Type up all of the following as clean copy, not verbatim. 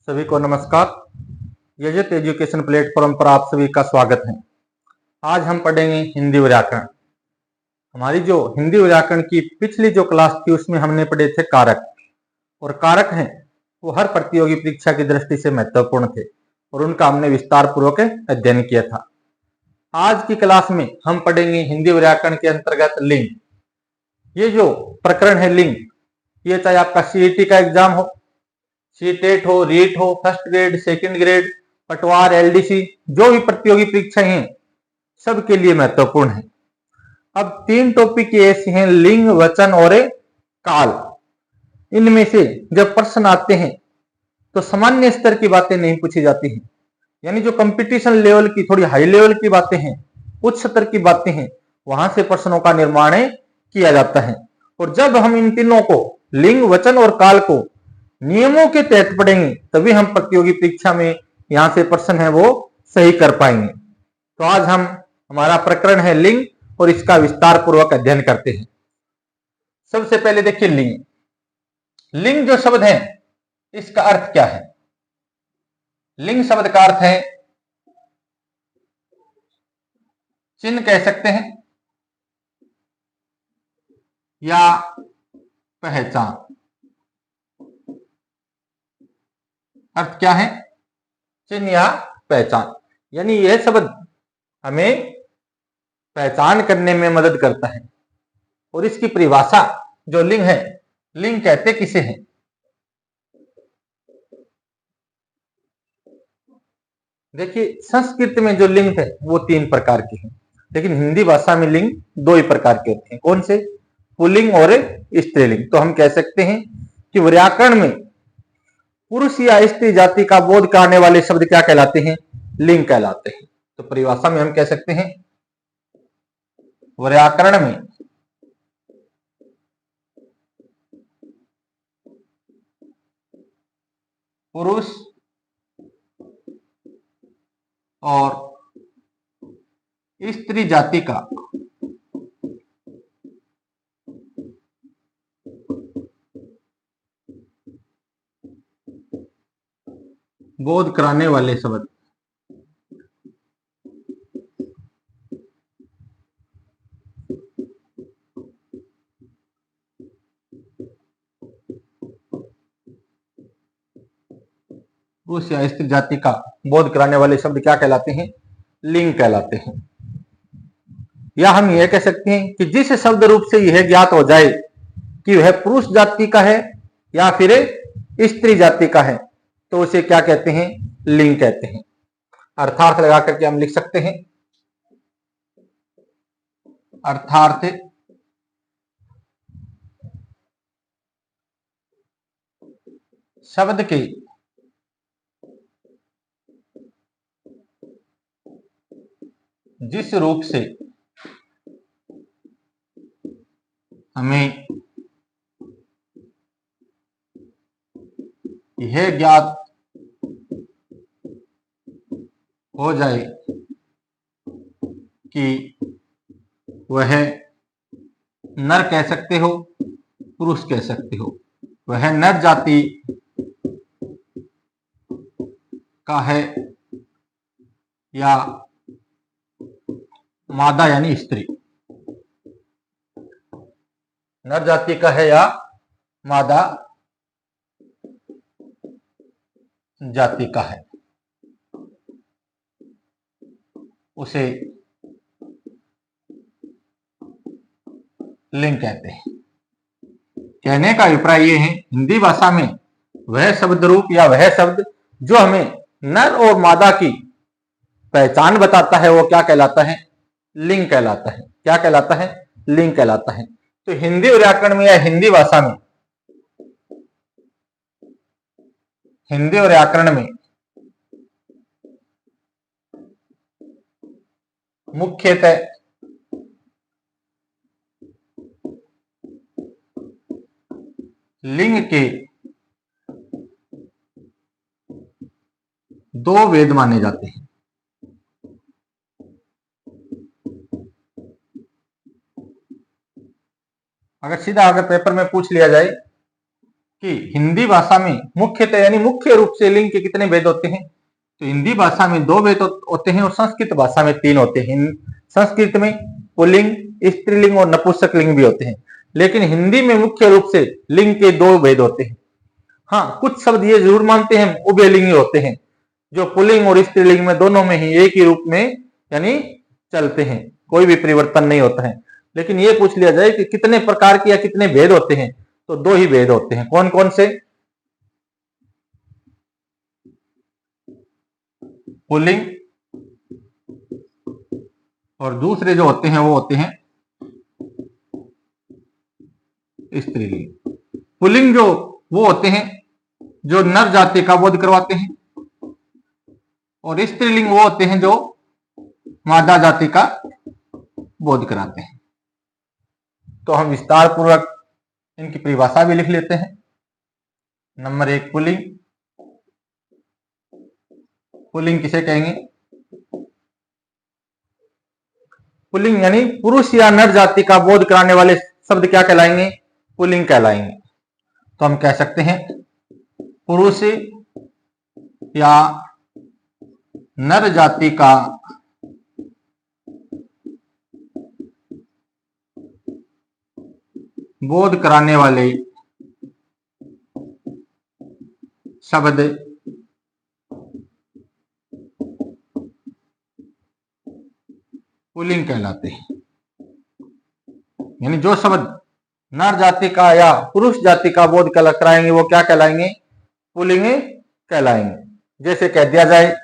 सभी को नमस्कार। यजित एजुकेशन प्लेटफॉर्म पर आप सभी का स्वागत है। आज हम पढ़ेंगे हिंदी व्याकरण। हमारी जो हिंदी व्याकरण की पिछली जो क्लास थी उसमें हमने पढ़े थे कारक, और कारक हैं वो हर प्रतियोगी परीक्षा की दृष्टि से महत्वपूर्ण थे और उनका हमने विस्तार पूर्वक अध्ययन किया था। आज की क्लास में हम पढ़ेंगे हिंदी व्याकरण के अंतर्गत लिंग। ये जो प्रकरण है लिंग, ये चाहे आपका सीईटी का एग्जाम हो, सीटेट हो, रीट हो, फर्स्ट ग्रेड, सेकंड ग्रेड, पटवार, एलडीसी, जो भी प्रतियोगी परीक्षाएं हैं सबके लिए महत्वपूर्ण है। अब तीन टॉपिक ऐसे हैं, लिंग, वचन और काल। इनमें से जब प्रश्न आते हैं तो सामान्य स्तर की बातें नहीं पूछी जाती हैं, यानी जो कंपटीशन लेवल की, थोड़ी हाई लेवल की बातें हैं, उच्च स्तर की बातें हैं, वहां से प्रश्नों का निर्माण किया जाता है। और जब हम इन तीनों को, लिंग, वचन और काल को नियमों के तहत पढ़ेंगे तभी हम प्रतियोगी परीक्षा में यहां से प्रश्न है वो सही कर पाएंगे। तो आज हमारा प्रकरण है लिंग और इसका विस्तार पूर्वक अध्ययन करते हैं। सबसे पहले देखिए लिंग। लिंग जो शब्द है इसका अर्थ क्या है? लिंग शब्द का अर्थ है चिन्ह कह सकते हैं या पहचान। अर्थ क्या है? चिन्ह या पहचान। यानी यह शब्द हमें पहचान करने में मदद करता है। और इसकी परिभाषा जो लिंग है, लिंग कहते किसे हैं? देखिए संस्कृत में जो लिंग थे वो तीन प्रकार के हैं, लेकिन हिंदी भाषा में लिंग दो ही प्रकार के होते हैं। कौन से? पुल्लिंग और स्त्रीलिंग। तो हम कह सकते हैं कि व्याकरण में पुरुष या स्त्री जाति का बोध कराने वाले शब्द क्या कहलाते हैं? लिंग कहलाते हैं। तो परिभाषा में हम कह सकते हैं व्याकरण में पुरुष और स्त्री जाति का बोध कराने वाले शब्द पुरुष या स्त्री जाति का बोध कराने वाले शब्द क्या कहलाते हैं? लिंग कहलाते हैं। या हम यह कह सकते हैं कि जिस शब्द रूप से यह ज्ञात हो जाए कि वह पुरुष जाति का है या फिर स्त्री जाति का है तो उसे क्या कहते हैं? लिंग कहते हैं। अर्थार्थ लगा करके हम लिख सकते हैं अर्थार्थ शब्द के जिस रूप से हमें यह ज्ञात हो जाए कि वह नर कह सकते हो, पुरुष कह सकते हो, वह नर जाति का है या मादा यानी स्त्री, नर जाति का है या मादा जाति का है, उसे लिंग कहते हैं। कहने का अभिप्राय यह है, हिंदी भाषा में वह शब्द रूप या वह शब्द जो हमें नर और मादा की पहचान बताता है वो क्या कहलाता है? लिंग कहलाता है। क्या कहलाता है? लिंग कहलाता है। तो हिंदी व्याकरण में या हिंदी भाषा में, हिंदी व्याकरण में मुख्यतः लिंग के दो वेद माने जाते हैं। अगर सीधा पेपर में पूछ लिया जाए कि हिंदी भाषा में मुख्यतः यानी मुख्य रूप से लिंग के कितने भेद होते हैं? तो हिंदी भाषा में 2 भेद होते हैं और संस्कृत भाषा में 3 होते हैं। संस्कृत में पुल्लिंग, स्त्रीलिंग और नपुंसकलिंग भी होते हैं, लेकिन हिंदी में मुख्य रूप से लिंग के 2 भेद होते हैं। हाँ, कुछ शब्द ये जरूर मानते हैं उभयलिंगी होते हैं, जो पुल्लिंग और स्त्रीलिंग में दोनों में ही एक ही रूप में यानी चलते हैं, कोई भी परिवर्तन नहीं होता है। लेकिन ये पूछ लिया जाए कि कितने प्रकार के या कितने भेद होते हैं, तो 2 ही भेद होते हैं। कौन कौन से? पुल्लिंग और दूसरे जो होते हैं वो होते हैं स्त्रीलिंग। पुल्लिंग जो वो होते हैं जो नर जाति का बोध करवाते हैं, और स्त्रीलिंग वो होते हैं जो मादा जाति का बोध कराते हैं। तो हम विस्तार पूर्वक इनकी परिभाषा भी लिख लेते हैं। Number 1, pulling. पुल्लिंग किसे कहेंगे? पुल्लिंग यानी पुरुष या नर जाति का बोध कराने वाले शब्द क्या कहलाएंगे? पुल्लिंग कहलाएंगे। तो हम कह सकते हैं पुरुष या नर जाति का बोध कराने वाले शब्द पुल्लिंग कहलाते हैं। यानी जो शब्द नर जाति का या पुरुष जाति का बोध कराएंगे वो क्या कहलाएंगे? पुल्लिंग कहलाएंगे। जैसे कह दिया जाए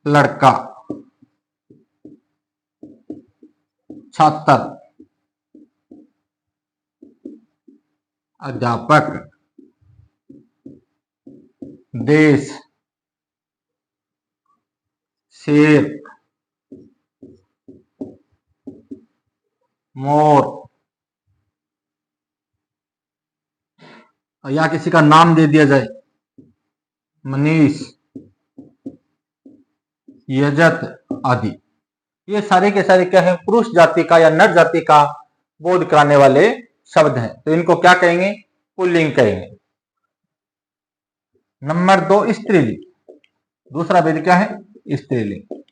लड़का, छात्र, अध्यापक, देश, शेर, मोर, या किसी का नाम दे दिया जाए मनीष, यजत आदि, ये सारे के सारे क्या है? पुरुष जाति का या नर जाति का बोध कराने वाले शब्द हैं। तो इनको क्या कहेंगे? पुल्लिंग कहेंगे। नंबर 2, स्त्रीलिंग। दूसरा भेद क्या है? स्त्रीलिंग।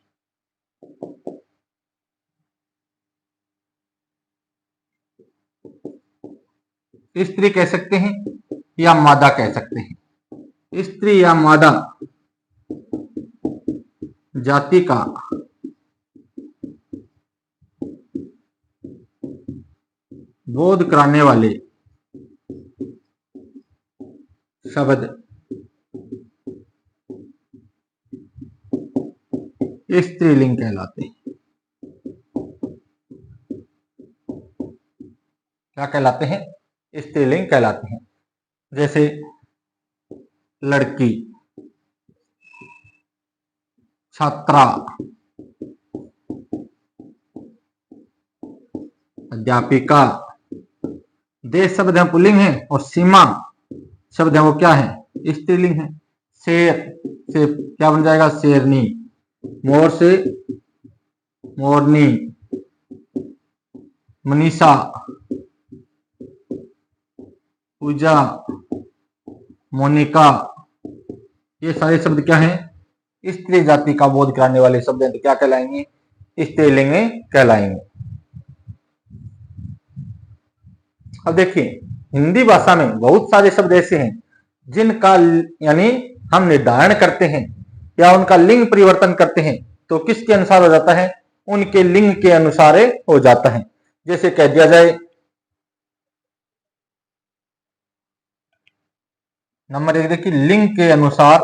स्त्री कह सकते हैं या मादा कह सकते हैं। स्त्री या मादा जाति का बोध कराने वाले शब्द स्त्रीलिंग कहलाते हैं। क्या कहलाते हैं? स्त्रीलिंग कहलाते हैं। जैसे लड़की, छात्रा, अध्यापिका। देश शब्द है पुल्लिंग है, और सीमा शब्द है वो क्या है? स्त्रीलिंग है। शेर से क्या बन जाएगा? शेरनी। मोर से मोरनी। मनीषा, पूजा, मोनिका, ये सारे शब्द क्या हैं? स्त्री जाति का बोध कराने वाले शब्द हैं। तो क्या कहलाएंगे? स्त्रीलिंग कहलाएंगे। अब देखिए, हिंदी भाषा में बहुत सारे शब्द ऐसे हैं जिनका यानी हम निर्धारण करते हैं या उनका लिंग परिवर्तन करते हैं तो किसके अनुसार हो जाता है? उनके लिंग के अनुसार हो जाता है। जैसे कह दिया जाए नंबर 1, देखिए लिंग के अनुसार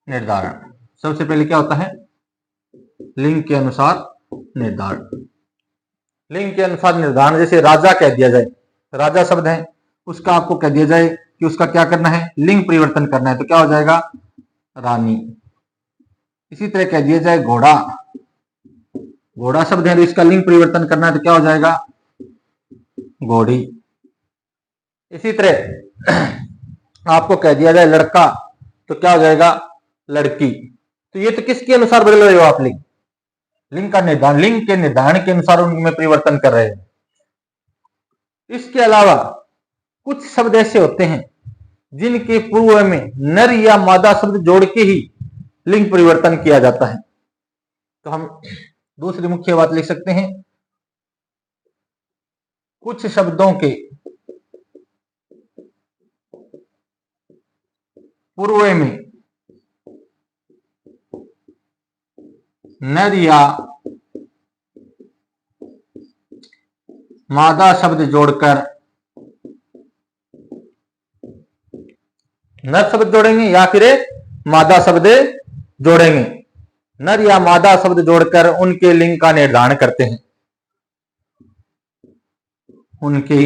निर्धारण। सबसे पहले क्या होता है? लिंग के अनुसार निर्धारण। लिंग के अनुसार निर्धारण, जैसे राजा कह दिया जाए, राजा शब्द है, उसका आपको कह दिया जाए कि उसका क्या करना है? लिंग परिवर्तन करना है, तो क्या हो जाएगा? रानी। इसी तरह कह दिया जाए घोड़ा, घोड़ा शब्द है तो इसका लिंग परिवर्तन करना है, तो क्या हो जाएगा? घोड़ी। इसी तरह आपको कह दिया जाए लड़का, तो क्या हो जाएगा? लड़की। तो ये तो किसके अनुसार बदल रहे हो आप लिंग? लिंग का निर्धारण, लिंग के निर्धारण के अनुसार उनमें परिवर्तन कर रहे हैं। इसके अलावा कुछ शब्द ऐसे होते हैं जिनके पूर्व में नर या मादा शब्द जोड़ के ही लिंग परिवर्तन किया जाता है। तो हम दूसरी मुख्य बात लिख सकते हैं, कुछ शब्दों के पूर्व में नर या मादा शब्द जोड़कर, नर शब्द जोड़ेंगे या फिर मादा शब्द जोड़ेंगे, नर या मादा शब्द जोड़कर उनके लिंग का निर्धारण करते हैं, उनके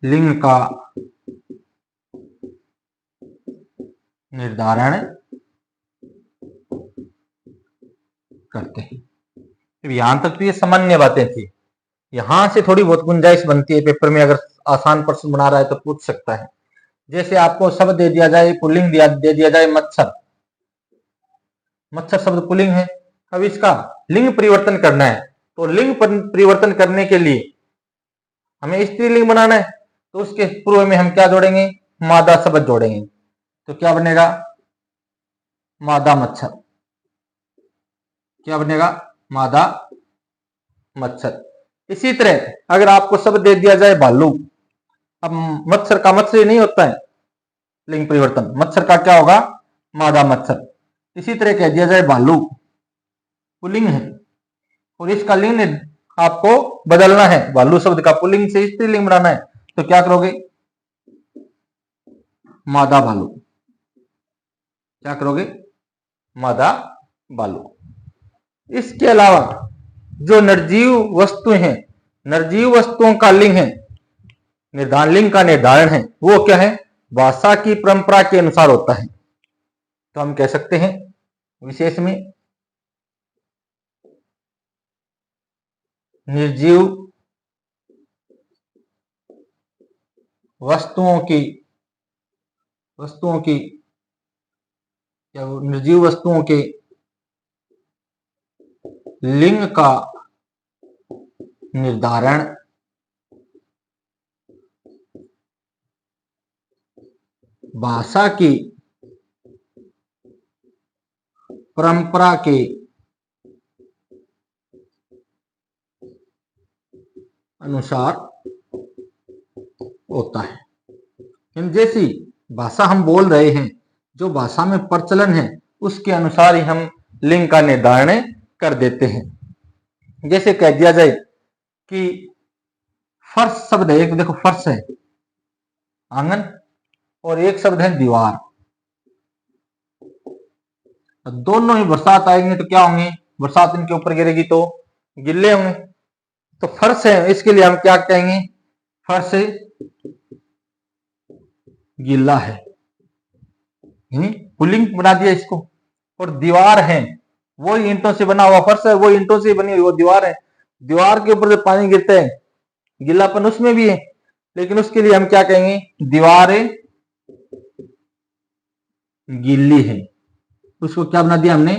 लिंग का निर्धारण करते हैं। तो यहां तक तो ये सामान्य बातें थी। यहां से थोड़ी बहुत गुंजाइश बनती है, पेपर में अगर आसान प्रश्न बना रहा है तो पूछ सकता है। जैसे आपको शब्द दे दिया जाए, पुल्लिंग दे दिया जाए मच्छर, मच्छर शब्द पुल्लिंग है, अब इसका लिंग परिवर्तन करना है। तो लिंग परिवर्तन करने के लिए हमें स्त्रीलिंग बनाना है, तो उसके पूर्व में हम क्या जोड़ेंगे, मादा शब्द जोड़ेंगे। तो क्या बनेगा, मादा मच्छर। क्या बनेगा, मादा मच्छर। इसी तरह अगर आपको शब्द दे दिया जाए भालू, अब मच्छर का मच्छर नहीं होता है लिंग परिवर्तन, मच्छर का क्या होगा, मादा मच्छर। इसी तरह कह दिया जाए भालू पुल्लिंग है और इसका लिंग आपको बदलना है, भालू शब्द का पुल्लिंग से स्त्रीलिंग बनाना है, तो क्या करोगे, मादा भालू। क्या करोगे, मादा भालू। इसके अलावा जो निर्जीव वस्तु हैं, निर्जीव वस्तुओं का लिंग है, निर्धारण, लिंग का निर्धारण है, वो क्या है, भाषा की परंपरा के अनुसार होता है। तो हम कह सकते हैं विशेष में निर्जीव वस्तुओं की या निर्जीव वस्तुओं के लिंग का निर्धारण भाषा की परंपरा के अनुसार होता है। जैसी भाषा हम बोल रहे हैं, जो भाषा में प्रचलन है, उसके अनुसार ही हम लिंग का निर्धारण कर देते हैं। जैसे कह दिया जाए कि फर्श शब्द है, एक देखो फर्श है आंगन, और एक शब्द है दीवार। दोनों ही बरसात आएंगे तो क्या होंगे, बरसात इनके ऊपर गिरेगी तो गिल्ले होंगे। तो फर्श है, इसके लिए हम क्या कहेंगे, फर्श गीला है, पुल्लिंग बना दिया इसको। और दीवार है, वो ईंटों से बना हुआ फर्श है, वो ईंटों से बनी हुई वो दीवार है। दीवार के ऊपर जो पानी गिरता है, गीलापन उसमें भी है, लेकिन उसके लिए हम क्या कहेंगे, दीवार गीली है। उसको क्या बना दिया हमने,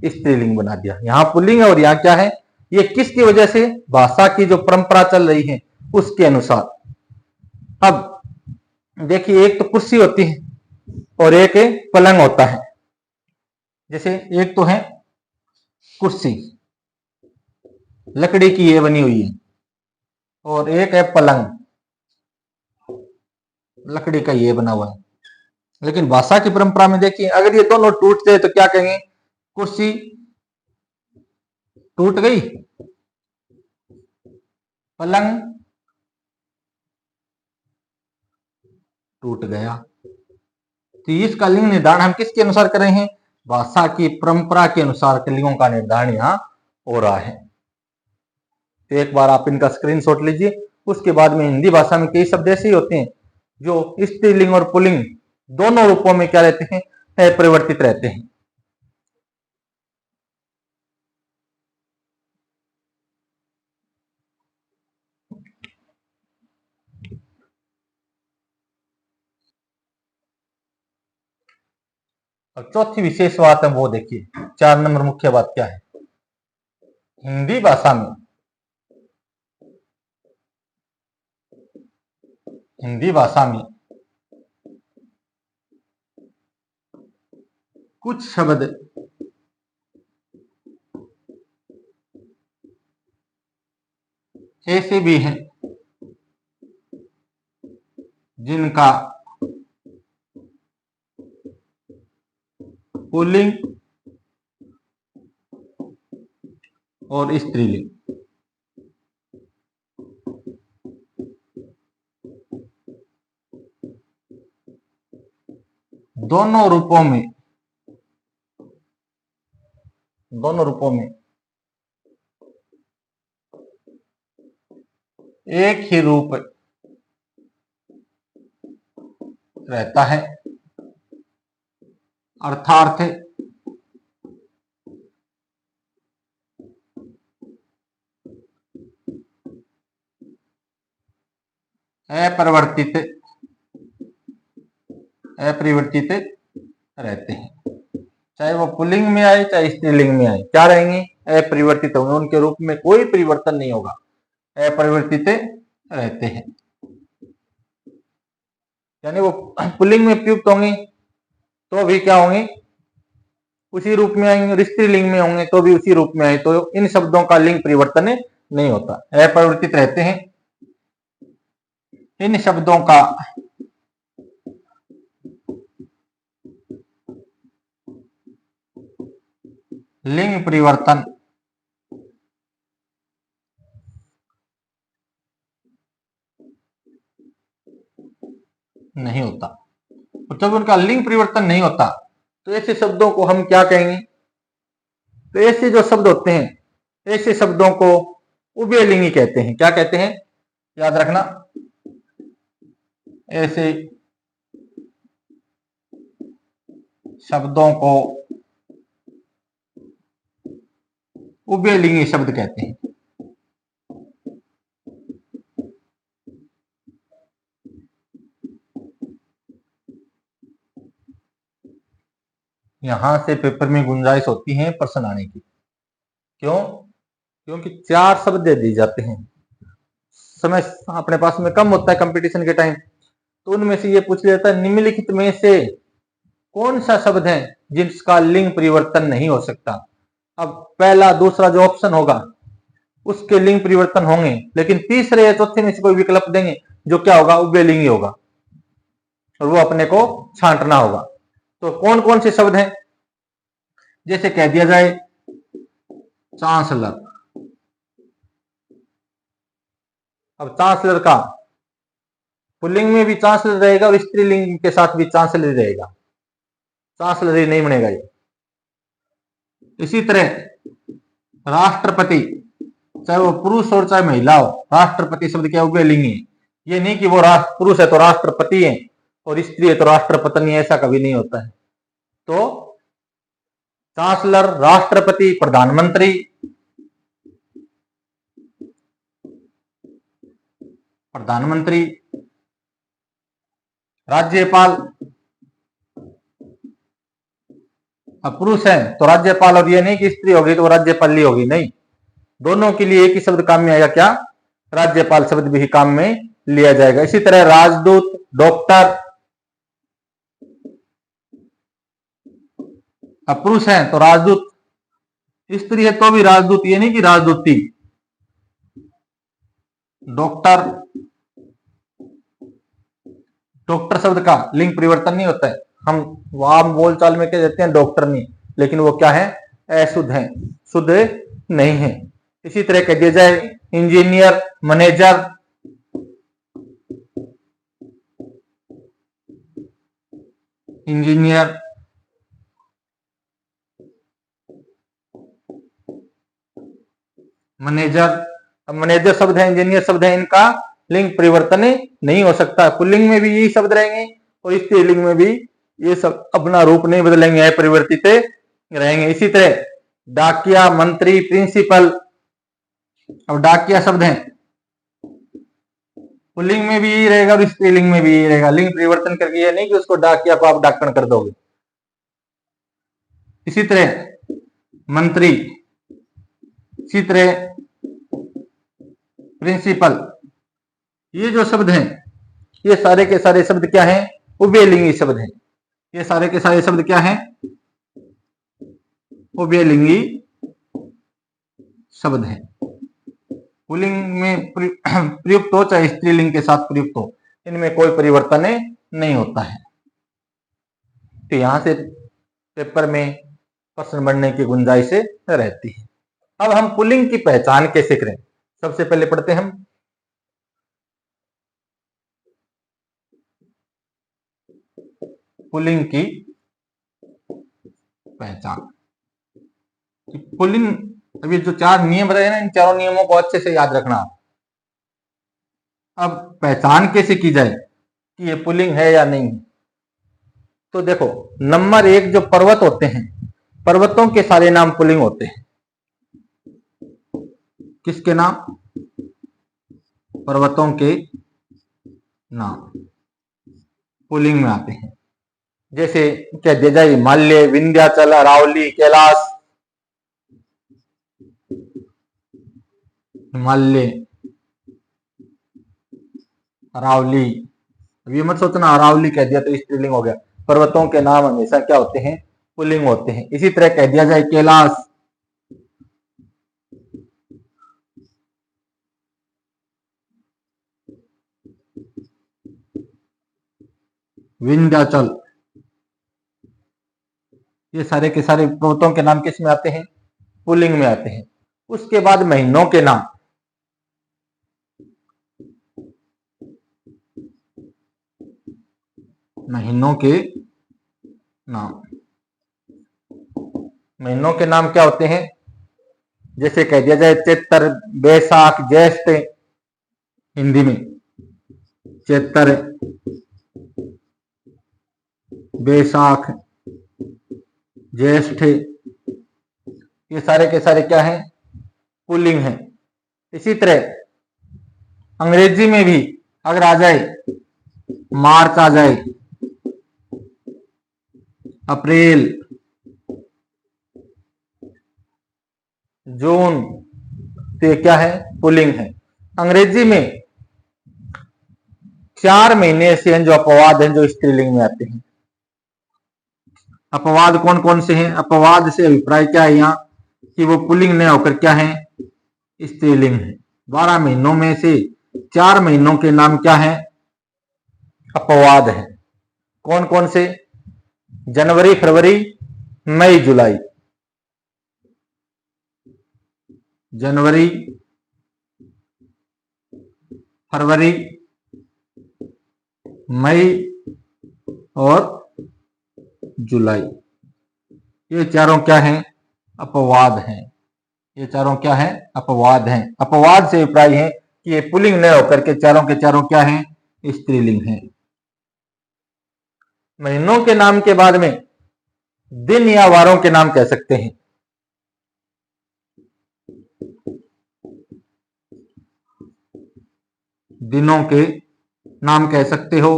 स्त्रीलिंग बना दिया। यहाँ पुल्लिंग है और यहाँ क्या है, ये किसकी वजह से, भाषा की जो परंपरा चल रही है उसके अनुसार। अब देखिए, एक तो कुर्सी होती है और एक पलंग होता है। जैसे एक तो है कुर्सी, लकड़ी की ये बनी हुई है, और एक है पलंग, लकड़ी का ये बना हुआ है। लेकिन भाषा की परंपरा में देखिए, अगर ये दोनों टूट जाए तो क्या कहेंगे, कुर्सी टूट गई, पलंग टूट गया। तो इसका लिंग निर्धारण हम किसके अनुसार कर रहे हैं, भाषा की परंपरा के अनुसार लिंगों का निर्धारण यहां हो रहा है। तो एक बार आप इनका स्क्रीनशॉट लीजिए। उसके बाद में हिंदी भाषा में कई शब्द ऐसे ही होते हैं जो स्त्रीलिंग और पुल्लिंग दोनों रूपों में क्या रहते हैं, अपरिवर्तित रहते हैं। अब चौथी विशेष बात है वो देखिए, 4 नंबर मुख्य बात क्या है। हिंदी भाषा में कुछ शब्द ऐसे भी हैं जिनका पुल्लिंग और स्त्रीलिंग दोनों रूपों में एक ही रूप रहता है, अर्थात अपरिवर्तित रहते हैं, चाहे वो पुल्लिंग में आए चाहे स्त्रीलिंग में आए, क्या रहेंगे? अपरिवर्तित होंगे, उनके रूप में कोई परिवर्तन नहीं होगा, अपरिवर्तित रहते हैं। यानी वो पुल्लिंग में प्रयुक्त होंगे तो भी क्या होंगे? उसी रूप में आएंगे, और स्त्रीलिंग में होंगे तो भी उसी रूप में आए, तो इन शब्दों का लिंग परिवर्तन नहीं होता, अपरिवर्तित रहते हैं। इन शब्दों का लिंग परिवर्तन नहीं होता। और जब उनका लिंग परिवर्तन नहीं होता तो ऐसे शब्दों को हम क्या कहेंगे? तो ऐसे जो शब्द होते हैं, ऐसे शब्दों को उभयलिंगी कहते हैं। क्या कहते हैं? याद रखना, ऐसे शब्दों को उभयलिंगी शब्द कहते हैं। यहां से पेपर में गुंजाइश होती है प्रश्न आने की। क्यों? क्योंकि 4 शब्द दे दिए जाते हैं, समय अपने पास में कम होता है कंपटीशन के टाइम, तो उनमें से ये पूछ लिया जाता है निम्नलिखित में से कौन सा शब्द है जिसका लिंग परिवर्तन नहीं हो सकता। अब पहला दूसरा जो ऑप्शन होगा उसके लिंग परिवर्तन होंगे, लेकिन तीसरे या चौथे में से कोई विकल्प देंगे जो क्या होगा? उभयलिंगी होगा, और वो अपने को छांटना होगा। तो कौन कौन से शब्द हैं? जैसे कह दिया जाए चांसलर। अब चांसलर का पुल्लिंग में भी चांसलर रहेगा और स्त्रीलिंग के साथ भी चांसलर रहेगा, चांसलर नहीं बनेगा ये। इसी तरह राष्ट्रपति, चाहे वो पुरुष और चाहे महिला हो, राष्ट्रपति शब्द क्या? उभयलिंगी है। ये नहीं कि वो पुरुष है तो राष्ट्रपति है और स्त्री है तो राष्ट्रपत्नी, ऐसा कभी नहीं होता है। तो चांसलर, राष्ट्रपति, प्रधानमंत्री, राज्यपाल। अब पुरुष है तो राज्यपाल, और ये नहीं कि स्त्री होगी तो राज्यपाली होगी, नहीं, दोनों के लिए एक ही शब्द काम में आएगा, क्या? राज्यपाल शब्द भी काम में लिया जाएगा। इसी तरह राजदूत, डॉक्टर। अब पुरुष है तो राजदूत, स्त्री है तो भी राजदूत, ये नहीं कि राजदूती। डॉक्टर, डॉक्टर शब्द का लिंग परिवर्तन नहीं होता है, हम आम बोलचाल में कह देते हैं डॉक्टर नहीं, लेकिन वो क्या है? अशुद्ध है, शुद्ध नहीं है। इसी तरह कह दिया जाए इंजीनियर, मैनेजर। Engineer, manager. अब मैनेजर शब्द है, इंजीनियर शब्द है, इनका लिंग परिवर्तन नहीं हो सकता। पुल्लिंग में भी यही शब्द रहेंगे और स्त्रीलिंग में भी ये सब अपना रूप नहीं बदलेंगे, अपरिवर्तित रहेंगे। इसी तरह डाकिया, मंत्री, प्रिंसिपल। अब डाकिया शब्द है, पुल्लिंग में भी यही रहेगा और स्त्रीलिंग में भी यही रहेगा, लिंग परिवर्तन करके ये नहीं कि उसको डाकिया को आप डाकण कर दोगे। इसी तरह मंत्री, इसी तरह प्रिंसिपल। ये जो शब्द हैं, ये सारे के सारे शब्द क्या हैं? उभयलिंगी शब्द हैं। ये सारे के सारे शब्द क्या हैं? उभयलिंगी शब्द हैं। पुल्लिंग में प्रयुक्त हो चाहे स्त्रीलिंग के साथ प्रयुक्त हो, इनमें कोई परिवर्तन नहीं होता है। तो यहां से पेपर में प्रश्न बनने की गुंजाइश रहती है। अब हम पुल्लिंग की पहचान कैसे करें? सबसे पहले पढ़ते हैं हम पुल्लिंग की पहचान। पुल्लिंग, अभी जो 4 नियम बताए ना, इन चारों नियमों को अच्छे से याद रखना। अब पहचान कैसे की जाए कि ये पुल्लिंग है या नहीं? तो देखो, नंबर 1 जो पर्वत होते हैं, पर्वतों के सारे नाम पुल्लिंग होते हैं। किसके नाम? पर्वतों के नाम पुल्लिंग में आते हैं। जैसे कह दिया जाए हिमालय, विंध्याचल, अरावली, कैलाश। हिमालय, अरावली। अब ये मत सोचना अरावली कह दिया तो स्त्रीलिंग हो गया। पर्वतों के नाम हमेशा क्या होते हैं? पुल्लिंग होते हैं। इसी तरह कह दिया जाए कैलाश, विंध्याचल, ये सारे के सारे पर्वतों के नाम किस में आते हैं? पुल्लिंग में आते हैं। उसके बाद महीनों के नाम, महीनों के नाम, महीनों के नाम क्या होते हैं? जैसे कह दिया जाए चैत्र, बैसाख, ज्येष्ठ। हिंदी में चैत्र, बैसाख, ज्येष्ठ, ये सारे के सारे क्या हैं? पुल्लिंग हैं। इसी तरह अंग्रेजी में भी अगर आ जाए, मार्च आ जाए, अप्रैल, जून, तो ये क्या है? पुल्लिंग है। अंग्रेजी में 4 महीने से जो अपवाद हैं जो स्त्रीलिंग में आते हैं। अपवाद कौन कौन से हैं? अपवाद से अभिप्राय क्या है यहाँ कि वो पुल्लिंग न होकर क्या है? स्त्रीलिंग है। 12 महीनों में से 4 महीनों के नाम क्या है? अपवाद है। कौन कौन से? जनवरी, फरवरी, मई, जुलाई। जनवरी, फरवरी, मई और जुलाई, ये चारों क्या हैं? अपवाद हैं। ये चारों क्या हैं? अपवाद हैं। अपवाद से अभिप्राय है कि ये पुल्लिंग न होकर के चारों के चारों क्या हैं? स्त्रीलिंग हैं। महीनों के नाम के बाद में दिन या वारों के नाम कह सकते हैं। दिनों के नाम कह सकते हो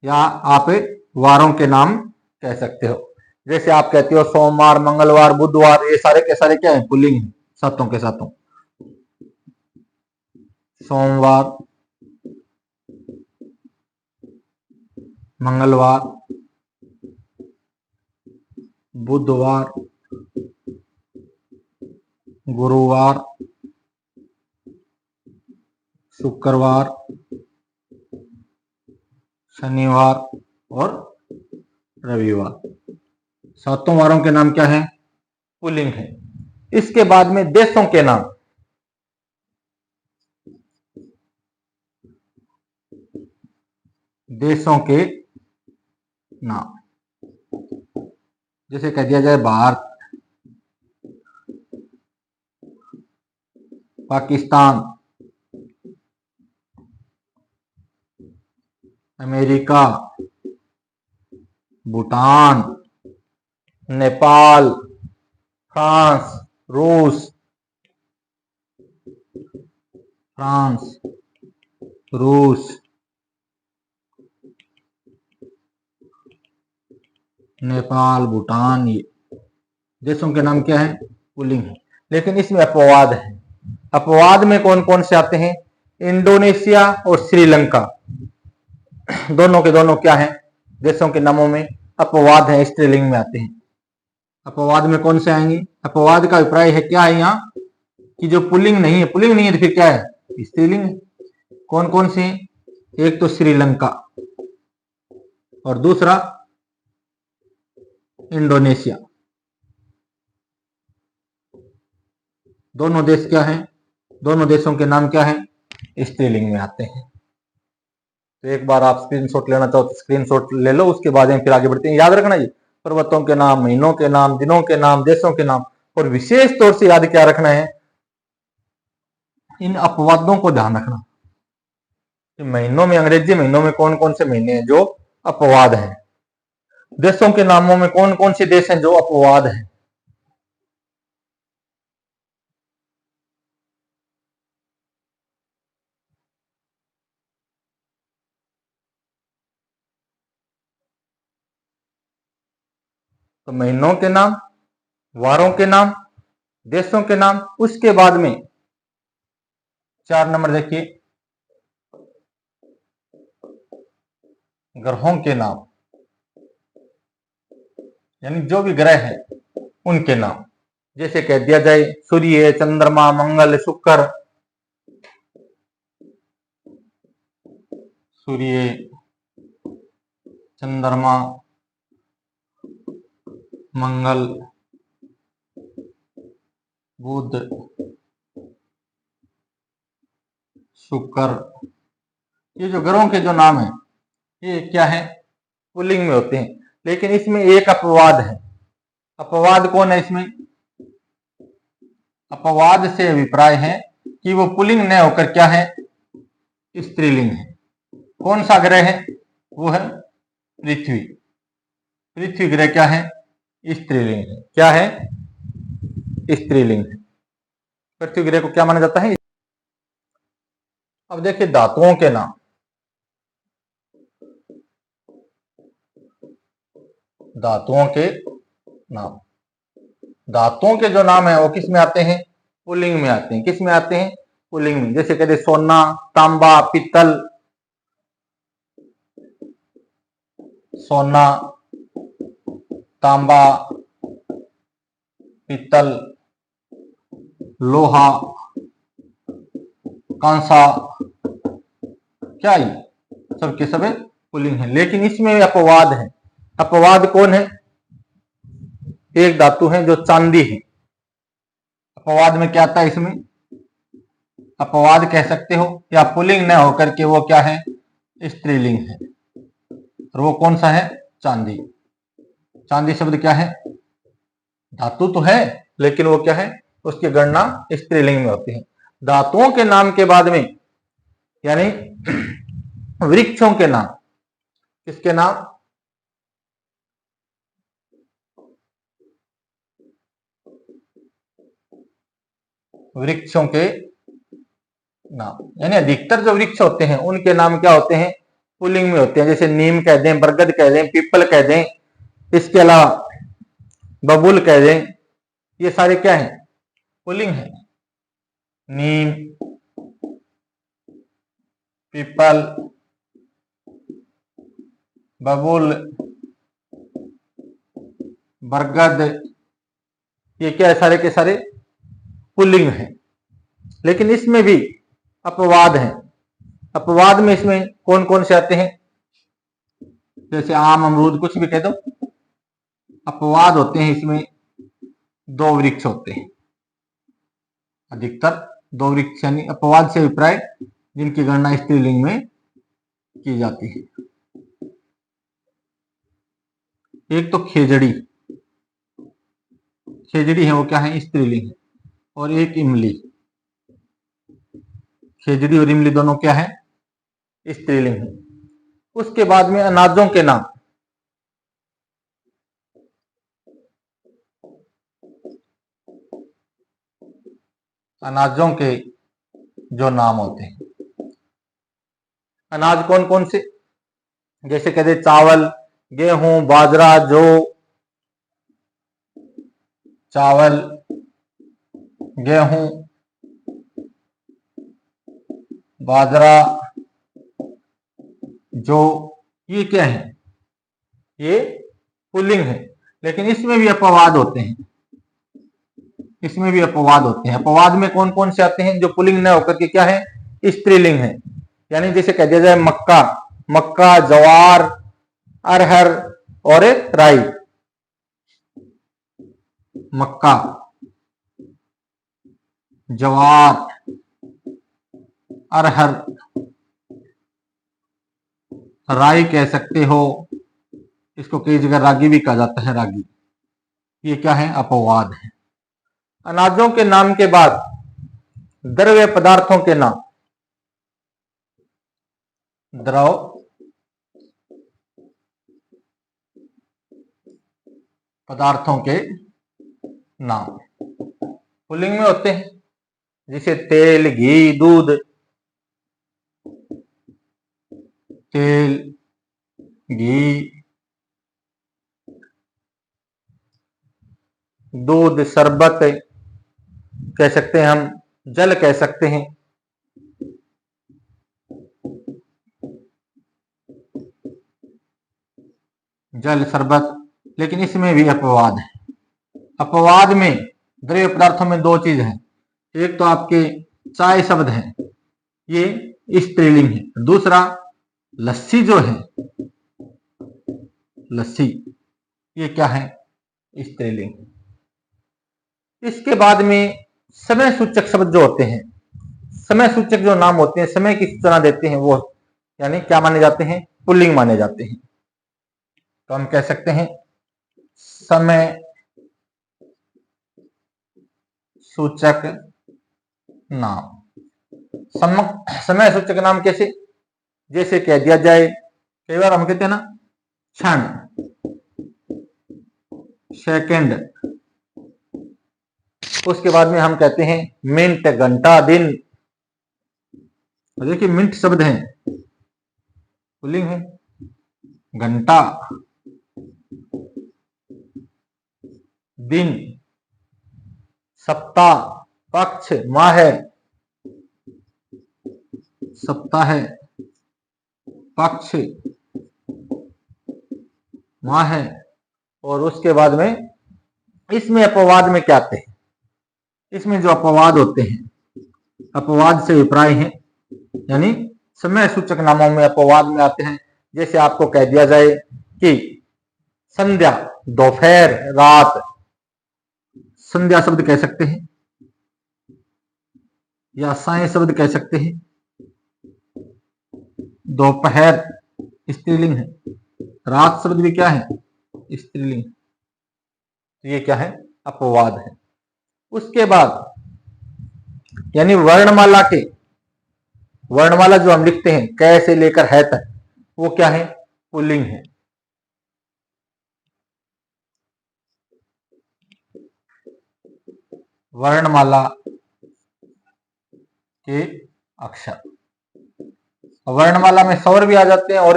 या आप वारों के नाम कह सकते हो। जैसे आप कहते हो सोमवार, मंगलवार, बुधवार, ये सारे के सारे क्या है? पुल्लिंग है, सातों के सातों। सोमवार, मंगलवार, बुधवार, गुरुवार, शुक्रवार, शनिवार और रविवार, सातों वारों के नाम क्या है? पुल्लिंग है। इसके बाद में देशों के नाम, देशों के नाम, जैसे कह दिया जाए भारत, पाकिस्तान, अमेरिका, भूटान, नेपाल, फ्रांस, रूस, फ्रांस, रूस, नेपाल, भूटान, देशों के नाम क्या है? पुल्लिंग है। लेकिन इसमें अपवाद है। अपवाद में कौन कौन से आते हैं? इंडोनेशिया और श्रीलंका, दोनों के दोनों क्या है? देशों के नामों में अपवाद है, स्त्रीलिंग में आते हैं। अपवाद में कौन से आएंगे? अपवाद का अभिप्राय है क्या है यहाँ कि जो पुल्लिंग नहीं है, पुल्लिंग नहीं है तो फिर क्या है? स्त्रीलिंग है। कौन कौन से? एक तो श्रीलंका और दूसरा इंडोनेशिया। दोनों देश क्या है? दोनों देशों के नाम क्या है? स्त्रीलिंग में आते हैं। तो एक बार आप स्क्रीनशॉट लेना चाहो तो स्क्रीनशॉट ले लो, उसके बाद में फिर आगे बढ़ते हैं। याद रखना ये पर्वतों के नाम, महीनों के नाम, दिनों के नाम, देशों के नाम, और विशेष तौर से याद क्या रखना है? इन अपवादों को ध्यान रखना। महीनों में, अंग्रेजी महीनों में कौन कौन से महीने हैं जो अपवाद हैं? देशों के नामों में कौन कौन से देश हैं जो अपवाद हैं? तो महीनों के नाम, वारों के नाम, देशों के नाम, उसके बाद में 4 नंबर देखिए, ग्रहों के नाम, यानी जो भी ग्रह है उनके नाम। जैसे कह दिया जाए सूर्य, चंद्रमा, मंगल, शुक्र, सूर्य, चंद्रमा, मंगल, बुध, शुक्र, ये जो ग्रहों के जो नाम है ये क्या है? पुल्लिंग में होते हैं। लेकिन इसमें एक अपवाद है। अपवाद कौन है इसमें? अपवाद से अभिप्राय है कि वो पुल्लिंग न होकर क्या है? स्त्रीलिंग है। कौन सा ग्रह है? वो है पृथ्वी। पृथ्वी ग्रह क्या है? स्त्रीलिंग है। क्या है? स्त्रीलिंग है। पृथ्वी ग्रह को क्या माना जाता है? अब देखिए धातुओं के नाम। धातुओं के नाम, धातुओं के जो नाम है वो किस में आते हैं? पुल्लिंग में आते हैं। किस में आते हैं? पुल्लिंग में। जैसे कहते सोना, तांबा, पीतल, सोना, तांबा, पीतल, लोहा, कांसा, क्या ये सब के सब पुल्लिंग है। लेकिन इसमें अपवाद है। अपवाद कौन है? एक धातु है जो चांदी है। अपवाद में क्या आता है? इसमें अपवाद कह सकते हो या पुल्लिंग न होकर के वो क्या है? स्त्रीलिंग है। और वो कौन सा है? चांदी। चांदी शब्द क्या है? धातु तो है लेकिन वो क्या है? उसकी गणना स्त्रीलिंग में होती है। धातुओं के नाम के बाद में यानी वृक्षों के नाम, किसके नाम? वृक्षों के नाम, यानी अधिकतर जो वृक्ष होते हैं उनके नाम क्या होते हैं? पुल्लिंग में होते हैं। जैसे नीम कह दें, बरगद कह दें, पीपल कह दें, इसके अलावा बबूल कह दें, ये सारे क्या है? पुल्लिंग है। नीम, पीपल, बबूल, बरगद, ये क्या है? सारे के सारे पुल्लिंग है। लेकिन इसमें भी अपवाद है। अपवाद में इसमें कौन कौन से आते हैं? जैसे आम, अमरूद, कुछ भी कह दो, अपवाद होते हैं। इसमें 2 वृक्ष होते हैं, अधिकतर 2 वृक्ष, यानी अपवाद से अभिप्राय जिनकी गणना स्त्रीलिंग में की जाती है। एक तो खेजड़ी, खेजड़ी है वो क्या है? स्त्रीलिंग है। और एक इमली, खेजड़ी और इमली दोनों क्या है? स्त्रीलिंग है। उसके बाद में अनाजों के नाम। अनाजों के जो नाम होते हैं, अनाज कौन कौन से? जैसे कहते चावल, गेहूं, बाजरा, जौ, चावल, गेहूं, बाजरा, जो, ये क्या है? ये पुल्लिंग है। लेकिन इसमें भी अपवाद होते हैं, इसमें भी अपवाद होते हैं। अपवाद में कौन कौन से आते हैं? जो पुल्लिंग न होकर के क्या है? स्त्रीलिंग है। यानी जैसे कह दिया जाए मक्का, मक्का, ज्वार, अरहर और राई। मक्का, ज्वार, अरहर, राई कह सकते हो, इसको कई जगह रागी भी कहा जाता है, रागी। ये क्या है? अपवाद है। अनाजों के नाम के बाद द्रव्य पदार्थों के नाम, द्रव पदार्थों के नाम पुल्लिंग में होते हैं, जैसे तेल, घी, दूध। तेल, घी, दूध, शरबत कह सकते हैं हम, जल कह सकते हैं। जल, शरबत। लेकिन इसमें भी अपवाद है। अपवाद में द्रव्य पदार्थों में दो चीज है। एक तो आपके चाय शब्द है, ये स्त्रीलिंग है। दूसरा लस्सी जो है, लस्सी, ये क्या है? स्त्रीलिंग। इसके बाद में समय सूचक शब्द जो होते हैं, समय सूचक जो नाम होते हैं, समय की सूचना देते हैं, वो यानी क्या माने जाते हैं? पुल्लिंग माने जाते हैं। तो हम कह सकते हैं समय सूचक नाम। समय सूचक नाम कैसे? जैसे कह दिया जाए, कई बार हम कहते हैं ना क्षण, सेकंड, उसके बाद में हम कहते हैं मिनट, घंटा, दिन। देखिए मिनट शब्द है, पुल्लिंग है। घंटा, दिन, सप्ताह, पक्ष, माह, सप्ताह, पक्ष, माह। और उसके बाद में इसमें अपवाद में क्या आते हैं? इसमें जो अपवाद होते हैं, अपवाद से अभिप्राय है, यानी समय सूचक नामों में अपवाद में आते हैं। जैसे आपको कह दिया जाए कि संध्या, दोपहर, रात। संध्या शब्द कह सकते हैं, या साय शब्द कह सकते हैं। दोपहर स्त्रीलिंग है, रात शब्द भी क्या है? स्त्रीलिंग। तो ये क्या है? अपवाद है। उसके बाद यानी वर्णमाला के, वर्णमाला जो हम लिखते हैं क से लेकर है तक, वो क्या है? पुल्लिंग है। वर्णमाला के अक्षर, वर्णमाला में स्वर भी आ जाते हैं और